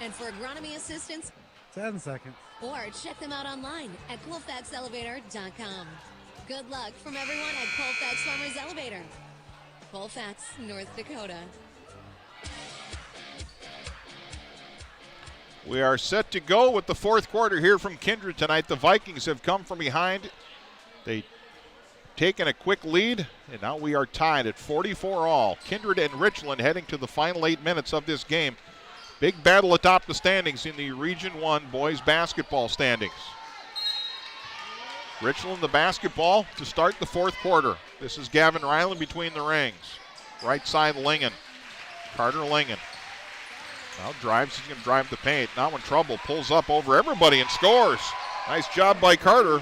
And for agronomy assistance, 10 seconds. or check them out online at colfaxelevator.com. Good luck from everyone at Colfax Farmers Elevator. Colfax, North Dakota. We are set to go with the fourth quarter here from Kindred tonight. The Vikings have come from behind. They've taken a quick lead, and now we are tied at 44 all. Kindred and Richland heading to the final 8 minutes of this game. Big battle atop the standings in the Region 1 boys basketball standings. Richland the basketball to start the fourth quarter. This is Gavin Ryland between the rings. Right side Lingen. Carter Lingen. Now drives, he's going to drive the paint. Now in trouble, pulls up over everybody and scores. Nice job by Carter.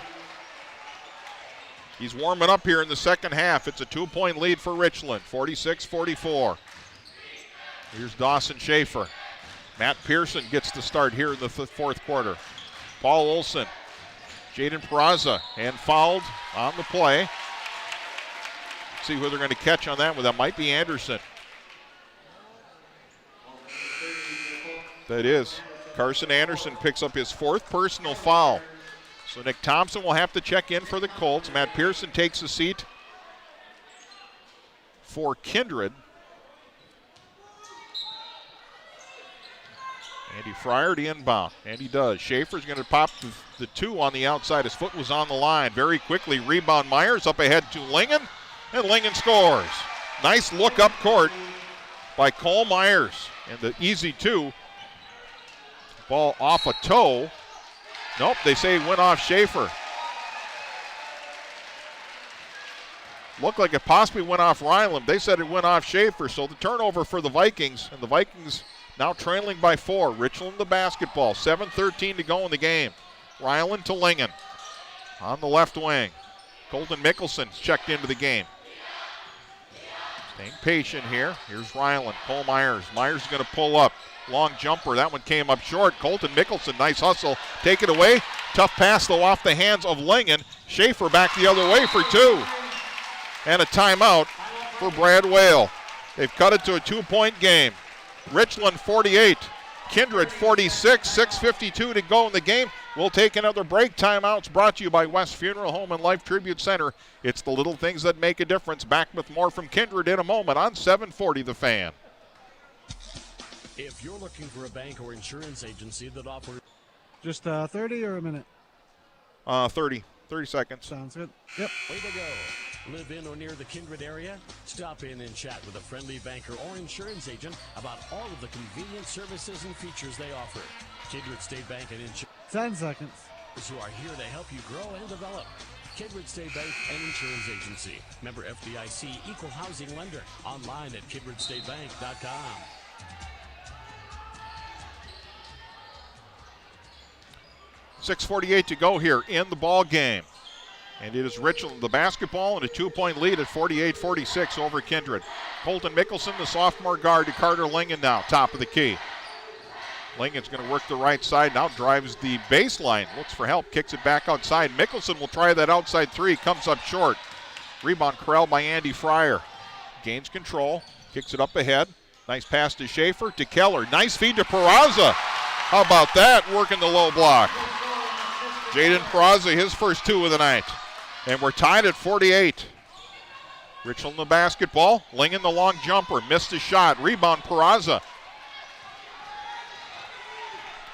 He's warming up here in the second half. It's a 2-point lead for Richland, 46-44. Here's Dawson Schaefer. Matt Pearson gets the start here in the fourth quarter. Paul Olson, Jaden Peraza, and fouled on the play. See who they're going to catch on that one. That might be Anderson. That is. Carson Anderson picks up his fourth personal foul. So Nick Thompson will have to check in for the Colts. Matt Pearson takes a seat for Kindred. Andy Fryer to inbound, and he does. Schaefer's going to pop the 2 on the outside. His foot was on the line. Very quickly, rebound Myers up ahead to Lingen, and Lingen scores. Nice look up court by Cole Myers, and the easy 2. Ball off a toe. Nope, they say it went off Schaefer. Looked like it possibly went off Ryland. They said it went off Schaefer, so the turnover for the Vikings, and the Vikings now trailing by 4. Richland the basketball, 7:13 to go in the game. Ryland to Lingen on the left wing. Colton Mickelson's checked into the game. Staying patient here. Here's Ryland, Cole Myers. Myers is going to pull up. Long jumper, that one came up short. Colton Mickelson, nice hustle. Take it away. Tough pass, though, off the hands of Lingen. Schaefer back the other way for 2. And a timeout for Brad Whale. They've cut it to a 2-point game. Richland 48, Kindred 46, 6:52 to go in the game. We'll take another break. Timeouts brought to you by West Funeral Home and Life Tribute Center. It's the little things that make a difference. Back with more from Kindred in a moment on 740 The Fan. If you're looking for a bank or insurance agency that offers... Just 30 or a minute? 30 seconds. Sounds good. Yep. Way to go. Live in or near the Kindred area? Stop in and chat with a friendly banker or insurance agent about all of the convenient services and features they offer. Kindred State Bank and Insurance. 10 seconds. Who are here to help you grow and develop. Kindred State Bank and Insurance Agency. Member FDIC, Equal Housing Lender. Online at kindredstatebank.com. 6:48 to go here in the ball game. And it is Richland, the basketball, and a 2-point lead at 48-46 over Kindred. Colton Mickelson, the sophomore guard, to Carter Lingen now, top of the key. Lingen's going to work the right side, now drives the baseline, looks for help, kicks it back outside. Mickelson will try that outside three, comes up short. Rebound corralled by Andy Fryer. Gains control, kicks it up ahead. Nice pass to Schaefer, to Keller. Nice feed to Peraza. How about that, working the low block. Jaden Peraza, his first two of the night. And we're tied at 48. Richland the basketball. Lingen the long jumper. Missed his shot. Rebound Peraza.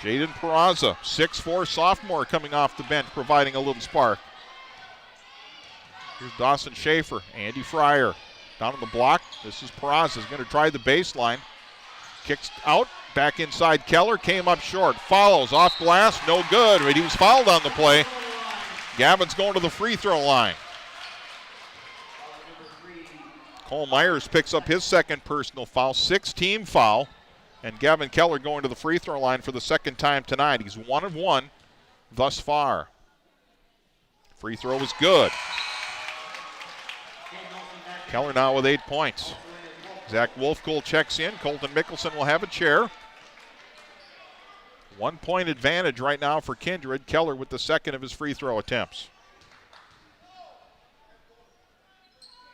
Jaden Peraza, 6'4" sophomore coming off the bench, providing a little spark. Here's Dawson Schaefer. Andy Fryer down on the block. This is Peraza. He's going to try the baseline. Kicks out. Back inside Keller. Came up short. Follows off glass. No good, but he was fouled on the play. Gavin's going to the free throw line. Cole Myers picks up his second personal foul, 6-team foul. And Gavin Keller going to the free throw line for the second time tonight. He's 1 of 1 thus far. Free throw was good. Keller now with 8 points. Zach Wolfkuhl checks in. Colton Mickelson will have a chair. 1 point advantage right now for Kindred. Keller with the second of his free throw attempts.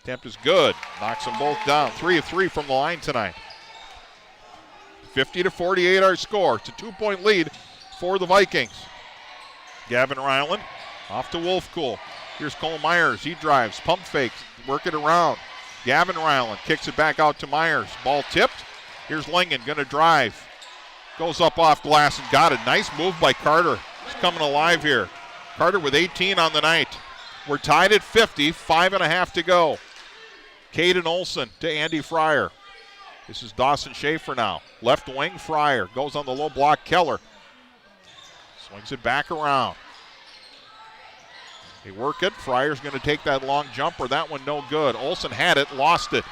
Attempt is good. Knocks them both down. 3 of 3 from the line tonight. 50-48 our score. It's a 2-point lead for the Vikings. Gavin Ryland off to Wolfkuhl. Here's Cole Myers. He drives, pump fakes, work it around. Gavin Ryland kicks it back out to Myers. Ball tipped. Here's Lingen going to drive. Goes up off glass and got it. Nice move by Carter. He's coming alive here. Carter with 18 on the night. We're tied at 50, 5.5 to go. Caden Olson to Andy Fryer. This is Dawson Schaefer now. Left wing, Fryer. Goes on the low block, Keller. Swings it back around. They work it. Fryer's going to take that long jumper. That one no good. Olson had it, lost it.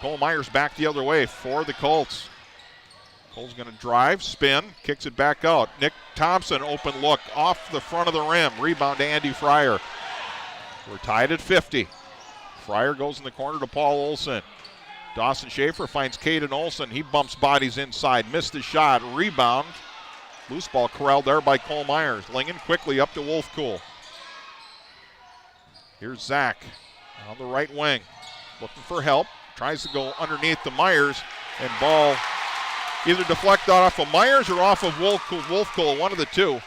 Cole Myers back the other way for the Colts. Cole's going to drive, spin, kicks it back out. Nick Thompson, open look, off the front of the rim. Rebound to Andy Fryer. We're tied at 50. Fryer goes in the corner to Paul Olson. Dawson Schaefer finds Caden Olson. He bumps bodies inside, missed the shot. Rebound. Loose ball corralled there by Cole Myers. Lingen quickly up to Wolfkuhl. Here's Zach on the right wing. Looking for help. Tries to go underneath the Myers, and ball either deflected off of Myers or off of Wolfkuhl, one of the two.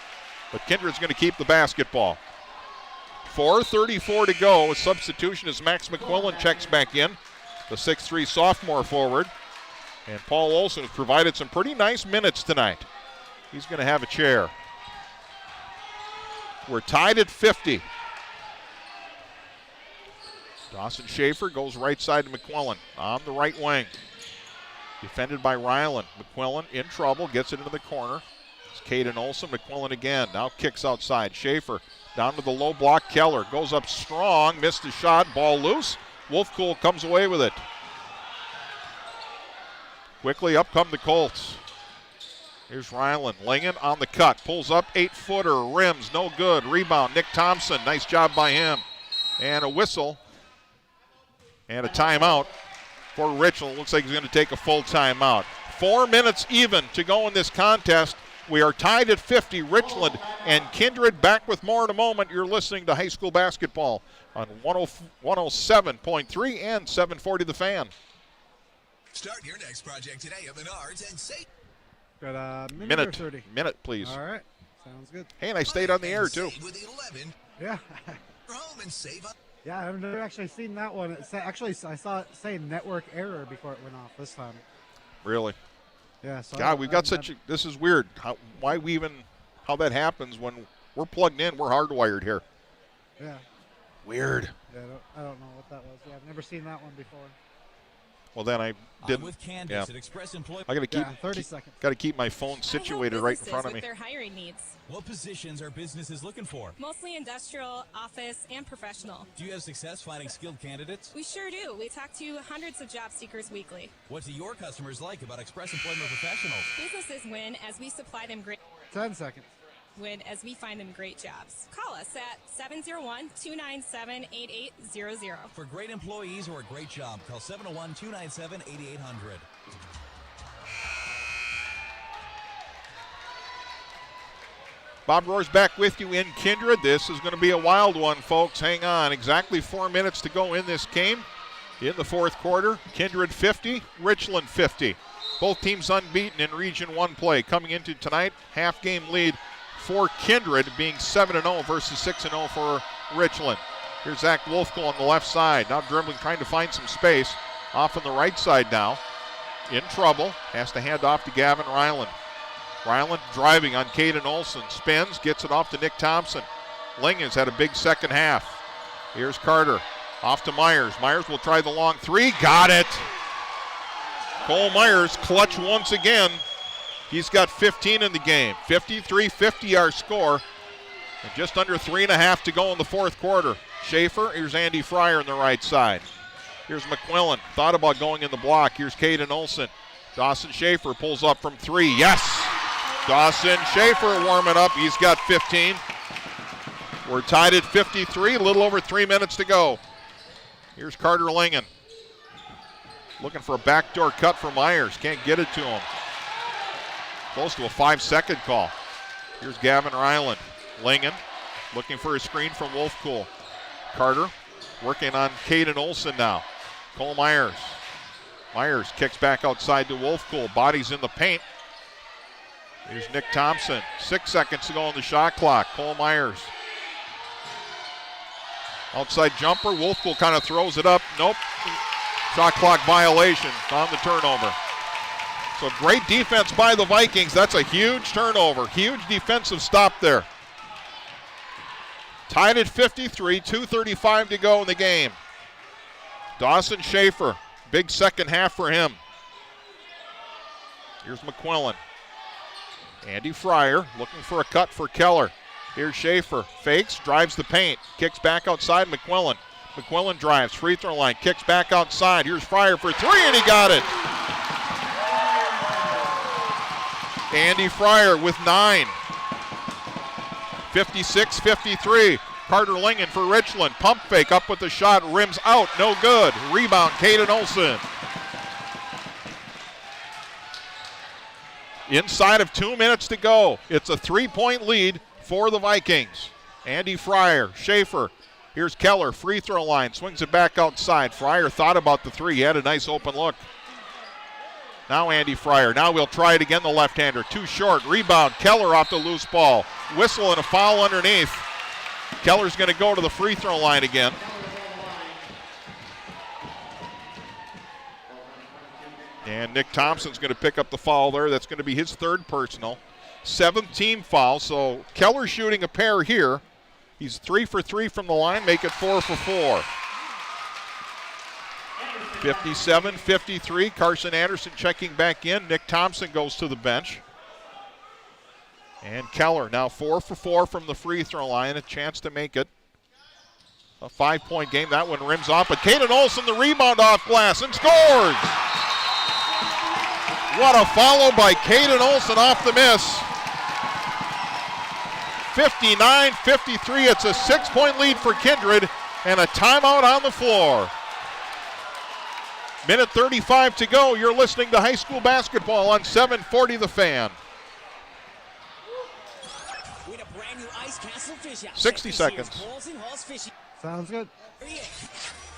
But Kindred's going to keep the basketball. 4:34 to go. A substitution as Max McQuillan checks back in, the 6'3" sophomore forward. And Paul Olson has provided some pretty nice minutes tonight. He's going to have a chair. We're tied at 50. Dawson Schaefer goes right side to McQuillan on the right wing. Defended by Ryland. McQuillan in trouble, gets it into the corner. It's Caden Olson. McQuillan again. Now kicks outside. Schaefer down to the low block. Keller goes up strong. Missed the shot. Ball loose. Wolfkuhl comes away with it. Quickly up come the Colts. Here's Ryland. Lingen on the cut. Pulls up. 8-footer. Rims. No good. Rebound. Nick Thompson. Nice job by him. And a whistle. And a timeout for Richland. Looks like he's going to take a full timeout. 4 minutes even to go in this contest. We are tied at 50. Richland and Kindred back with more in a moment. You're listening to high school basketball on 107.3 and 740 The Fan. Start your next project today at Menards and save. Got a minute or 30. Minute, please. All right. Sounds good. Hey, and I stayed on the air, too. With 11. Yeah. Home and save up. Yeah, I've never actually seen that one. Actually, I saw it say network error before it went off this time. Really? Yeah. So God, we've got such. This is weird. How that happens when we're plugged in? We're hardwired here. Yeah. Weird. Yeah, I don't know what that was. Yeah, I've never seen that one before. Well, then I didn't. With Candace yeah. at Express Employment. I got to keep 30 seconds. Got to keep my phone situated right in front of me. Their hiring needs. What positions are businesses looking for? Mostly industrial, office, and professional. Do you have success finding skilled candidates? We sure do. We talk to hundreds of job seekers weekly. What do your customers like about Express Employment Professionals? Businesses win as we supply them great. 10 seconds. win as we find them great jobs. Call us at 701-297-8800. For great employees or a great job, call 701-297-8800. Bob Rohr's back with you in Kindred. This is going to be a wild one, folks. Hang on. Exactly 4 minutes to go in this game. In the fourth quarter, Kindred 50, Richland 50. Both teams unbeaten in Region 1 play. Coming into tonight, half-game lead for Kindred, being 7-0 versus 6-0 for Richland. Here's Zach Wolfko on the left side. Now dribbling, trying to find some space. Off on the right side now. In trouble. Has to hand off to Gavin Ryland. Ryland driving on Caden Olson. Spins, gets it off to Nick Thompson. Lingen's had a big second half. Here's Carter. Off to Myers. Myers will try the long three. Got it. Cole Myers clutch once again. He's got 15 in the game. 53-50 our score. And just under 3.5 to go in the fourth quarter. Schaefer, here's Andy Fryer on the right side. Here's McQuillan. Thought about going in the block. Here's Caden Olson. Dawson Schaefer pulls up from three. Yes! Dawson Schaefer warming up. He's got 15. We're tied at 53. A little over 3 minutes to go. Here's Carter Lingen. Looking for a backdoor cut for Myers. Can't get it to him. Close to a 5-second call. Here's Gavin Ryland. Lingen looking for a screen from Wolfcool. Carter working on Caden Olson now. Cole Myers. Myers kicks back outside to Wolfcool. Bodies in the paint. Here's Nick Thompson. 6 seconds to go on the shot clock. Cole Myers. Outside jumper. Wolfcool kind of throws it up. Nope. Shot clock violation on the turnover. So great defense by the Vikings. That's a huge turnover. Huge defensive stop there. Tied at 53, 2:35 to go in the game. Dawson Schaefer, big second half for him. Here's McQuillan. Andy Fryer looking for a cut for Keller. Here's Schaefer, fakes, drives the paint, kicks back outside McQuillan. McQuillan drives, free throw line, kicks back outside. Here's Fryer for three, and he got it. Andy Fryer with 9. 56-53. Carter Lingen for Richland. Pump fake up with the shot. Rims out. No good. Rebound, Caden Olson. Inside of 2 minutes to go. It's a 3-point lead for the Vikings. Andy Fryer, Schaefer. Here's Keller, free throw line. Swings it back outside. Fryer thought about the three. He had a nice open look. Now Andy Fryer. Now we'll try it again, the left-hander. Too short. Rebound. Keller off the loose ball. Whistle and a foul underneath. Keller's going to go to the free throw line again. And Nick Thompson's going to pick up the foul there. That's going to be his third personal. 7th team foul. So Keller shooting a pair here. He's 3 for 3 from the line. Make it 4 for 4. 57-53. Carson Anderson checking back in. Nick Thompson goes to the bench. And Keller now 4 for 4 from the free throw line. A chance to make it a 5-point game. That one rims off. But Caden Olson, the rebound off glass, and scores! What a follow by Caden Olson off the miss. 59-53. It's a 6-point lead for Kindred and a timeout on the floor. Minute 35 to go. You're listening to high school basketball on 740 The Fan. 60 seconds. Sounds good.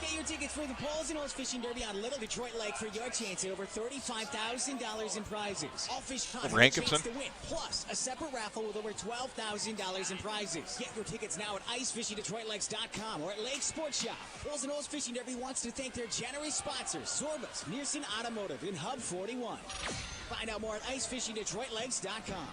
Get your tickets for the Poles and Horse Fishing Derby on Little Detroit Lake for your chance at over $35,000 in prizes. All fish hunters have a chance to win, plus a separate raffle with over $12,000 in prizes. Get your tickets now at icefishingdetroitlakes.com or at Lake Sports Shop. Poles and Horse Fishing Derby wants to thank their generous sponsors, Sorbus, Nearson Automotive, and Hub 41. Find out more at icefishingdetroitlakes.com.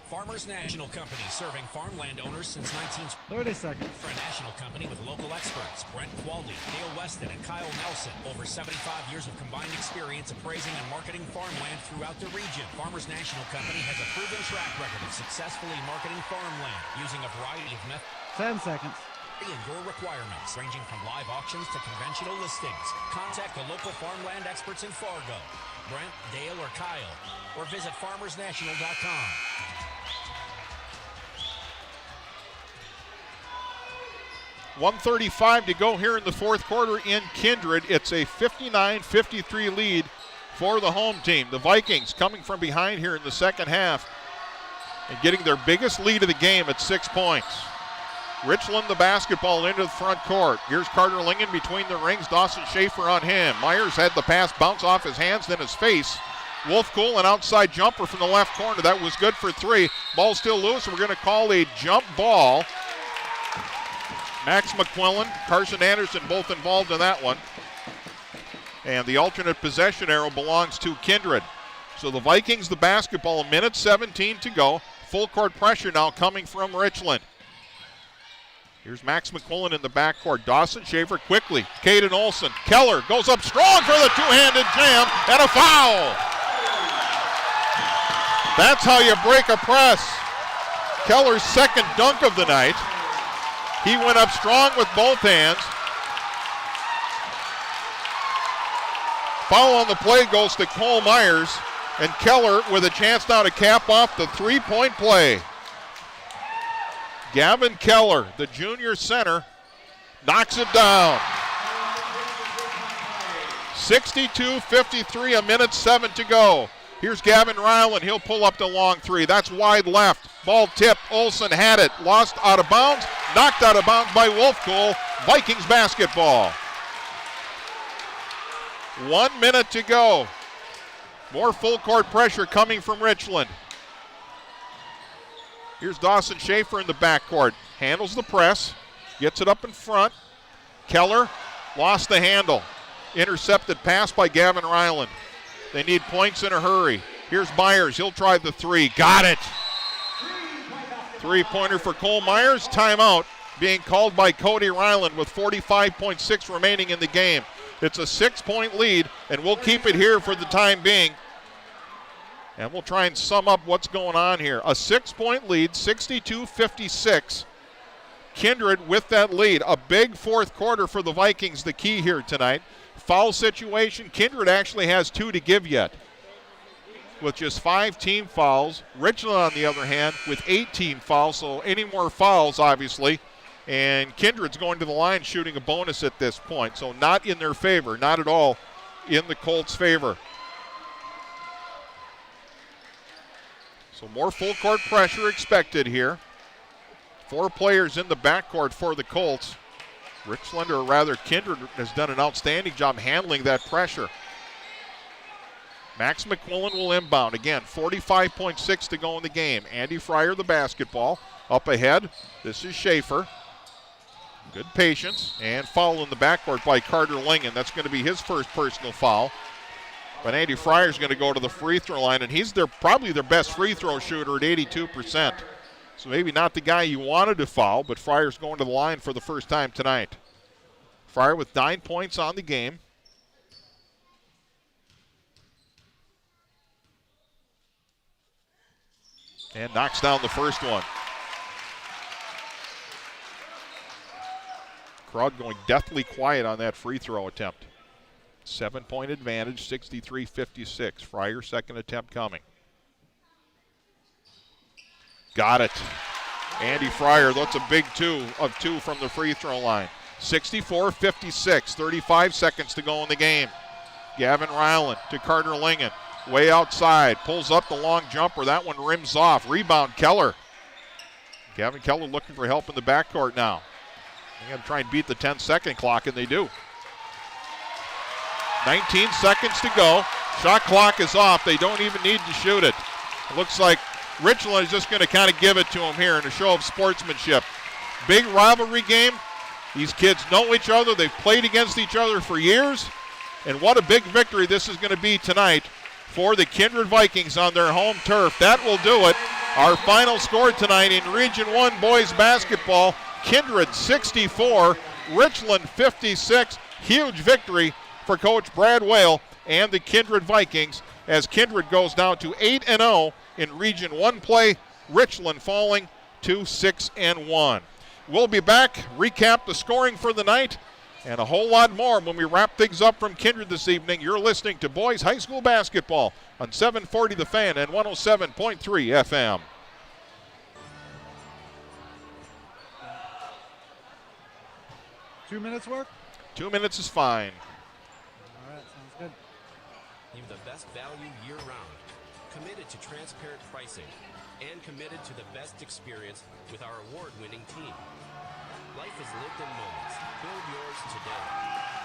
Farmers National Company, serving farmland owners since 30 seconds. For a national company with local experts, Brent Qualdy, Dale Weston, and Kyle Nelson. Over 75 years of combined experience appraising and marketing farmland throughout the region. Farmers National Company has a proven track record of successfully marketing farmland using a variety of methods. 10 seconds. And your requirements, ranging from live auctions to conventional listings. Contact the local farmland experts in Fargo, Brent, Dale, or Kyle, or visit farmersnational.com. 1:35 to go here in the fourth quarter in Kindred. It's a 59-53 lead for the home team. The Vikings coming from behind here in the second half and getting their biggest lead of the game at 6 points. Richland the basketball into the front court. Here's Carter Lingen between the rings. Dawson Schaefer on him. Myers had the pass bounce off his hands, then his face. Wolfcool, an outside jumper from the left corner. That was good for 3. Ball still loose. We're going to call a jump ball. Max McQuillan, Carson Anderson both involved in that one. And the alternate possession arrow belongs to Kindred. So the Vikings the basketball, 1:17 to go. Full court pressure now coming from Richland. Here's Max McQuillan in the backcourt. Dawson Schaefer quickly. Caden Olson. Keller goes up strong for the two-handed jam and a foul. That's how you break a press. Keller's second dunk of the night. He went up strong with both hands. Foul on the play goes to Cole Myers, and Keller with a chance now to cap off the three-point play. Gavin Keller, the junior center, knocks it down. 62-53, 1:07 to go. Here's Gavin Ryland. He'll pull up the long 3. That's wide left. Ball tipped. Olsen had it. Lost out of bounds. Knocked out of bounds by Wolfcool. Vikings basketball. 1 minute to go. More full court pressure coming from Richland. Here's Dawson Schaefer in the backcourt. Handles the press. Gets it up in front. Keller lost the handle. Intercepted pass by Gavin Ryland. They need points in a hurry. Here's Myers. He'll try the 3. Got it. Three-pointer for Cole Myers. Timeout being called by Cody Ryland with 45.6 remaining in the game. It's a 6-point lead, and we'll keep it here for the time being. And we'll try and sum up what's going on here. A 6-point lead, 62-56. Kindred with that lead. A big fourth quarter for the Vikings, the key here tonight. Foul situation, Kindred actually has 2 to give yet, with just 5 team fouls. Richland, on the other hand, with 8 team fouls, so any more fouls, obviously. And Kindred's going to the line shooting a bonus at this point, so not in their favor, not at all in the Colts' favor. So more full court pressure expected here. 4 players in the backcourt for the Colts. Richland, or rather Kindred, has done an outstanding job handling that pressure. Max McQuillan will inbound. Again, 45.6 to go in the game. Andy Fryer, the basketball. Up ahead, this is Schaefer. Good patience, and foul in the backcourt by Carter Lingen. That's going to be his first personal foul. But Andy Fryer's going to go to the free throw line, and he's probably their best free throw shooter at 82%. So maybe not the guy you wanted to foul, but Fryer's going to the line for the first time tonight. Fryer with 9 points on the game. And knocks down the first one. Crowd going deathly quiet on that free throw attempt. 7-point advantage, 63-56. Fryer, second attempt coming. Got it. Andy Fryer, that's a big 2 of 2 from the free throw line. 64-56, 35 seconds to go in the game. Gavin Ryland to Carter Lingen. Way outside, pulls up the long jumper. That one rims off. Rebound, Keller. Gavin Keller looking for help in the backcourt now. They got to try and beat the 10-second clock, and they do. 19 seconds to go. Shot clock is off. They don't even need to shoot it. It looks like Richland is just going to kind of give it to him here in a show of sportsmanship. Big rivalry game. These kids know each other. They've played against each other for years. And what a big victory this is going to be tonight for the Kindred Vikings on their home turf. That will do it. Our final score tonight in Region 1 boys basketball, Kindred 64, Richland 56. Huge victory for Coach Brad Whale and the Kindred Vikings as Kindred goes down to 8-0 in Region 1 play, Richland falling to 6-1. We'll be back, recap the scoring for the night, and a whole lot more when we wrap things up from Kindred this evening. You're listening to boys high school basketball on 740 The Fan and 107.3 FM. 2 minutes work? 2 minutes is fine. All right, sounds good. You've the best value year-round. Committed to transparent pricing and committed to the best experience with our award-winning team. Life is lived in moments. Build yours today.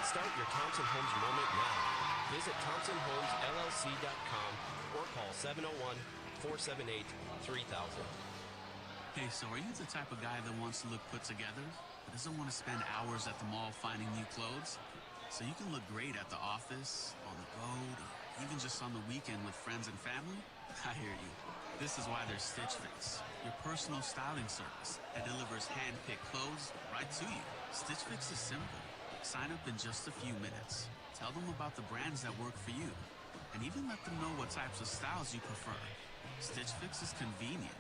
Start your Thompson Homes moment now. Visit ThompsonHomesLLC.com or call 701-478-3000. Hey, so are you the type of guy that wants to look put together, but doesn't want to spend hours at the mall finding new clothes? So you can look great at the office, on the road, or even just on the weekend with friends and family? I hear you. This is why there's Stitch Fix, your personal styling service that delivers hand-picked clothes right to you. Stitch Fix is simple. Sign up in just a few minutes. Tell them about the brands that work for you, and even let them know what types of styles you prefer. Stitch Fix is convenient.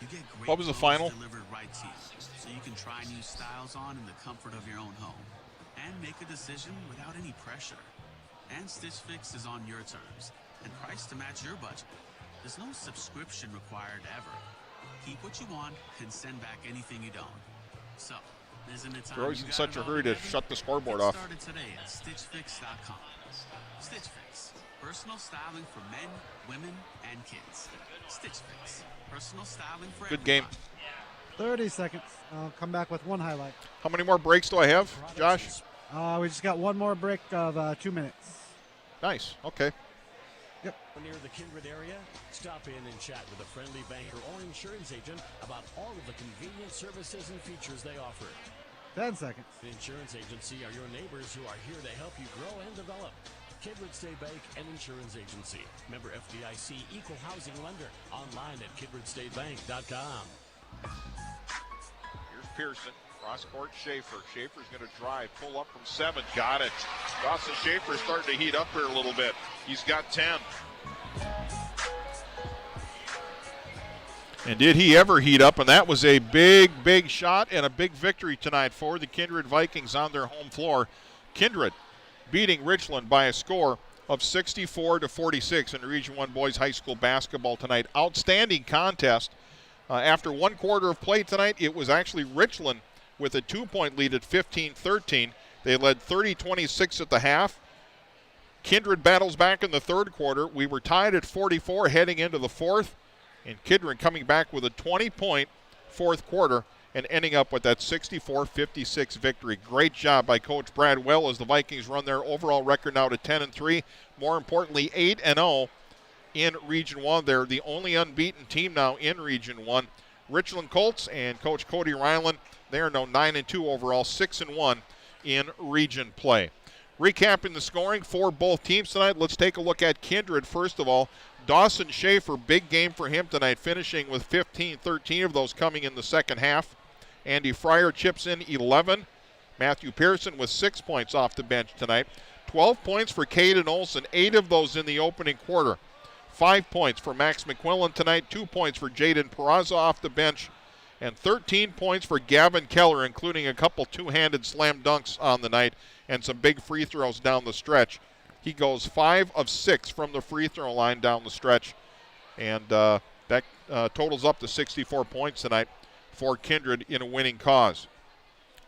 You get great What was the clothes final? delivered right to you, so you can try new styles on in the comfort of your own home and make a decision without any pressure. And Stitch Fix is on your terms and priced to match your budget. There's no subscription required ever. Keep what you want and send back anything you don't. So, isn't it time? They're always you in got such it a all hurry to together? shut the scoreboard Get off. started today at StitchFix.com. Stitch Fix, personal styling for men, women, and kids. Stitch Fix, personal styling for Good game. 30 seconds. I'll come back with one highlight. How many more breaks do I have, Josh? We just got one more break of 2 minutes. Nice. Okay. Near the Kindred area, stop in and chat with a friendly banker or insurance agent about all of the convenient services and features they offer. 10 seconds. The insurance agency are your neighbors who are here to help you grow and develop. Kindred State Bank and Insurance Agency. Member FDIC, Equal Housing Lender. Online at KindredStateBank.com. Here's Pearson. Cross court, Schaefer. Schaefer's going to drive, pull up from 7. Got it. Dawson Schaefer's starting to heat up here a little bit. He's got 10. And did he ever heat up? And that was a big, big shot and a big victory tonight for the Kindred Vikings on their home floor. Kindred beating Richland by a score of 64-46 in Region 1 Boys High School basketball tonight. Outstanding contest. After one quarter of play tonight, it was actually Richland with a 2-point lead at 15-13. They led 30-26 at the half. Kindred battles back in the third quarter. We were tied at 44 heading into the fourth. And Kindred coming back with a 20-point fourth quarter and ending up with that 64-56 victory. Great job by Coach Brad Well as the Vikings run their overall record now to 10-3. More importantly, 8-0 in Region 1. They're the only unbeaten team now in Region 1. Richland Colts and Coach Cody Ryland, they are now 9-2 overall, 6-1 in region play. Recapping the scoring for both teams tonight, let's take a look at Kindred first of all. Dawson Schaefer, big game for him tonight, finishing with 15, 13 of those coming in the second half. Andy Fryer chips in 11. Matthew Pearson with 6 points off the bench tonight. 12 points for Caden Olson, 8 of those in the opening quarter. 5 points for Max McQuillan tonight, 2 points for Jaden Peraza off the bench, and 13 points for Gavin Keller, including a couple two-handed slam dunks on the night and some big free throws down the stretch. He goes 5 of 6 from the free throw line down the stretch, and that totals up to 64 points tonight for Kindred in a winning cause.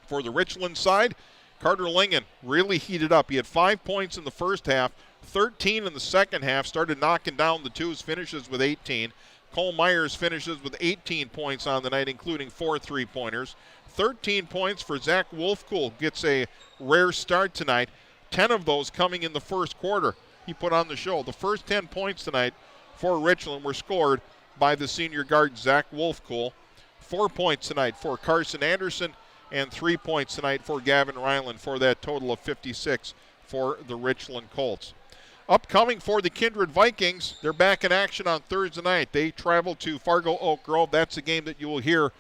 For the Richland side, Carter Lingen really heated up. He had 5 points in the first half, 13 in the second half, started knocking down the twos, finishes with 18. Cole Myers finishes with 18 points on the night, including 4 3-pointers. 13 points for Zach Wolfkuhl, gets a rare start tonight. 10 of those coming in the first quarter. He put on the show. The first 10 points tonight for Richland were scored by the senior guard Zach Wolfkuhl. 4 points tonight for Carson Anderson and 3 points tonight for Gavin Ryland for that total of 56 for the Richland Colts. Upcoming for the Kindred Vikings, they're back in action on Thursday night. They travel to Fargo Oak Grove. That's a game that you will hear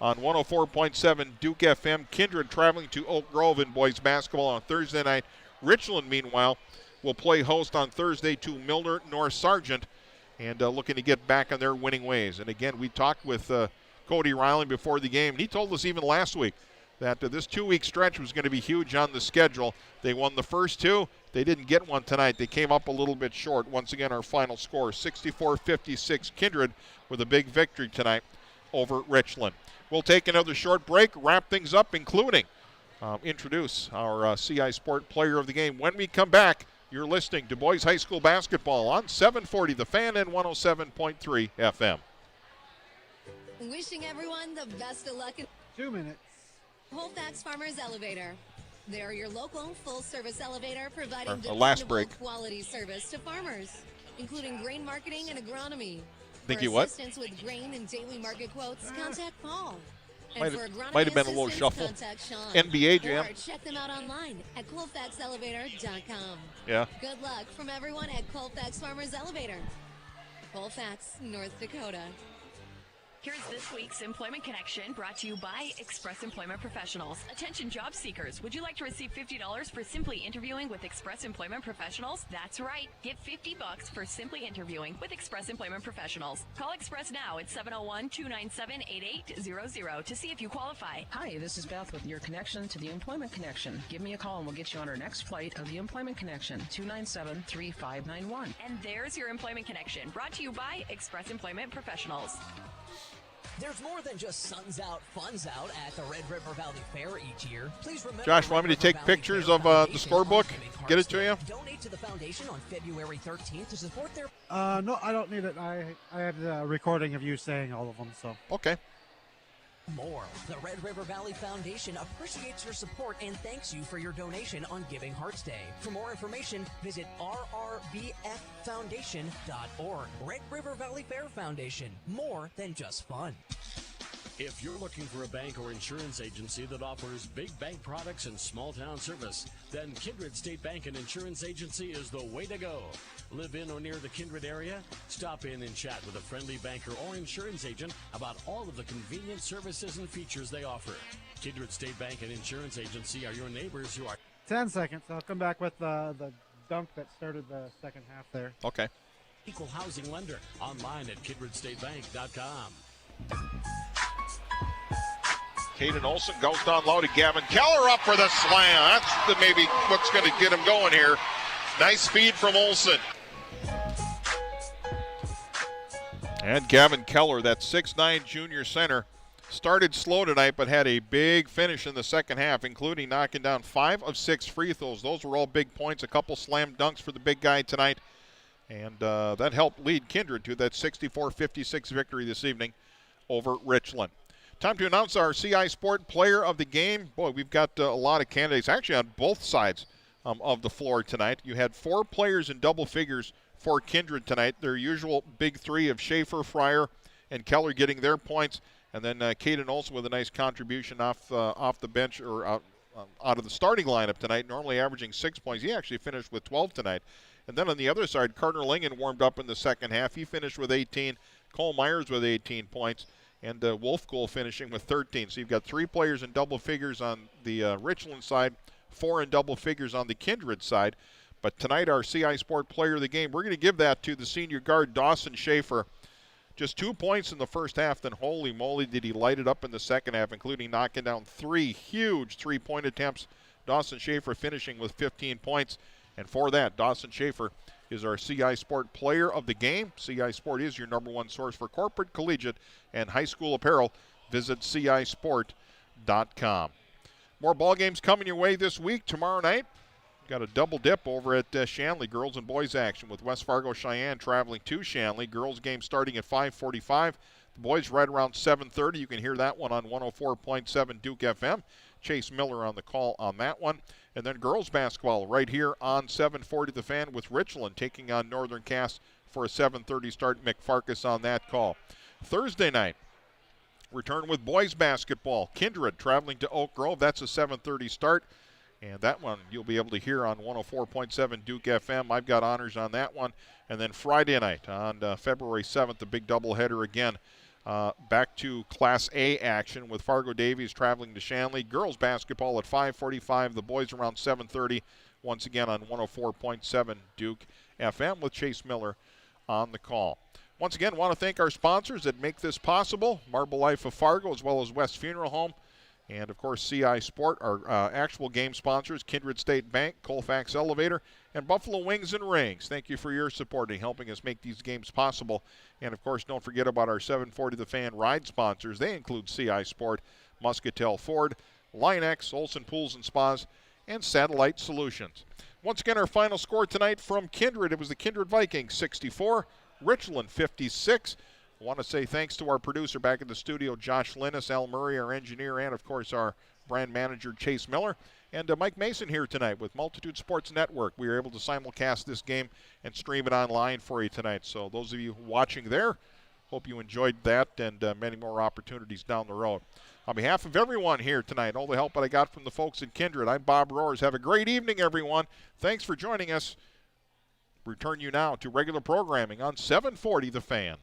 on 104.7 Duke FM. Kindred traveling to Oak Grove in boys basketball on Thursday night. Richland, meanwhile, will play host on Thursday to Milner North Sargent and looking to get back on their winning ways. And again, we talked with Cody Ryland before the game, and he told us even last week that this 2-week stretch was going to be huge on the schedule. They won the first 2. They didn't get one tonight. They came up a little bit short. Once again, our final score, 64-56. Kindred with a big victory tonight over Richland. We'll take another short break, wrap things up, including introduce our CI Sport Player of the Game. When we come back, you're listening to Boys High School Basketball on 740 The Fan and 107.3 FM. Wishing everyone the best of luck. 2 minutes. Colfax Farmers Elevator. They're your local full-service elevator providing A last break. quality service to farmers, including grain marketing and agronomy. Think for you what? assistance with grain and daily market quotes, contact Paul. And Might for have agronomy been a little assistance, shuffle. contact Sean. NBA Jam. Or check them out online at colfaxelevator.com. Yeah. Good luck from everyone at Colfax Farmers Elevator. Colfax, North Dakota. Here's this week's Employment Connection, brought to you by Express Employment Professionals. Attention job seekers, would you like to receive $50 for simply interviewing with Express Employment Professionals? That's right. Get $50 for simply interviewing with Express Employment Professionals. Call Express now at 701-297-8800 to see if you qualify. Hi, this is Beth with your connection to the Employment Connection. Give me a call and we'll get you on our next flight of the Employment Connection, 297-3591. And there's your Employment Connection, brought to you by Express Employment Professionals. There's more than just Suns Out, Fun's Out at the Red River Valley Fair each year. Please remember, Josh, want me to take pictures of the scorebook? Get it to you? Donate to the foundation on February 13th to support their... No, I don't need it. I have the recording of you saying all of them, so. Okay. More. The Red River Valley Foundation appreciates your support and thanks you for your donation on Giving Hearts Day. For more information, visit rrbffoundation.org. Red River Valley Fair Foundation. More than just fun. If you're looking for a bank or insurance agency that offers big bank products and small town service, then Kindred State Bank and Insurance Agency is the way to go. Live in or near the Kindred area? Stop in and chat with a friendly banker or insurance agent about all of the convenient services and features they offer. Kindred State Bank and Insurance Agency are your neighbors who are... 10 seconds. I'll come back with the dunk that started the second half there. Okay. Equal housing lender. Online at KindredStateBank.com. Caden Olson goes down low to Gavin Keller up for the slam. That's maybe what's going to get him going here. Nice speed from Olson. And Gavin Keller, that 6'9 junior center, started slow tonight but had a big finish in the second half, including knocking down 5 of 6 free throws. Those were all big points, a couple slam dunks for the big guy tonight. And that helped lead Kindred to that 64-56 victory this evening over Richland. Time to announce our CI Sport Player of the Game. Boy, we've got a lot of candidates actually on both sides of the floor tonight. You had 4 players in double figures for Kindred tonight. Their usual big three of Schaefer, Fryer, and Keller getting their points. And then Caden Olson with a nice contribution off the bench or out of the starting lineup tonight, normally averaging 6 points. He actually finished with 12 tonight. And then on the other side, Carter Lingen warmed up in the second half. He finished with 18. Cole Myers with 18 points. And Wolfgool finishing with 13. So you've got 3 players in double figures on the Richland side, 4 in double figures on the Kindred side. But tonight, our CI Sport Player of the Game, we're going to give that to the senior guard, Dawson Schaefer. Just 2 points in the first half, then holy moly did he light it up in the second half, including knocking down 3 huge three-point attempts. Dawson Schaefer finishing with 15 points. And for that, Dawson Schaefer is our CI Sport Player of the Game. CI Sport is your #1 source for corporate, collegiate, and high school apparel. Visit cisport.com. More ball games coming your way this week. Tomorrow night, got a double dip over at Shanley, girls and boys action with West Fargo Cheyenne traveling to Shanley. Girls game starting at 5:45. The boys right around 7:30. You can hear that one on 104.7 Duke FM. Chase Miller on the call on that one. And then girls basketball right here on 740 The Fan with Richland taking on Northern Cass for a 7:30 start. Mick Farkas on that call. Thursday night, return with boys basketball. Kindred traveling to Oak Grove. That's a 7:30 start. And that one you'll be able to hear on 104.7 Duke FM. I've got honors on that one. And then Friday night on February 7th, the big doubleheader again. Back to Class A action with Fargo Davies traveling to Shanley. Girls basketball at 5:45. The boys around 7:30. Once again on 104.7 Duke FM with Chase Miller on the call. Once again, want to thank our sponsors that make this possible. Marble Life of Fargo as well as West Funeral Home. And, of course, CI Sport, our actual game sponsors, Kindred State Bank, Colfax Elevator, and Buffalo Wings and Rings. Thank you for your support in helping us make these games possible. And, of course, don't forget about our 740 The Fan ride sponsors. They include CI Sport, Muscatel Ford, Line-X, Olson Pools and Spas, and Satellite Solutions. Once again, our final score tonight from Kindred. It was the Kindred Vikings 64, Richland 56. I want to say thanks to our producer back in the studio, Josh Linus, Al Murray, our engineer, and, of course, our brand manager, Chase Miller. And Mike Mason here tonight with Multitude Sports Network. We were able to simulcast this game and stream it online for you tonight. So those of you watching there, hope you enjoyed that and many more opportunities down the road. On behalf of everyone here tonight, all the help that I got from the folks at Kindred, I'm Bob Roars. Have a great evening, everyone. Thanks for joining us. Return you now to regular programming on 740 The Fan.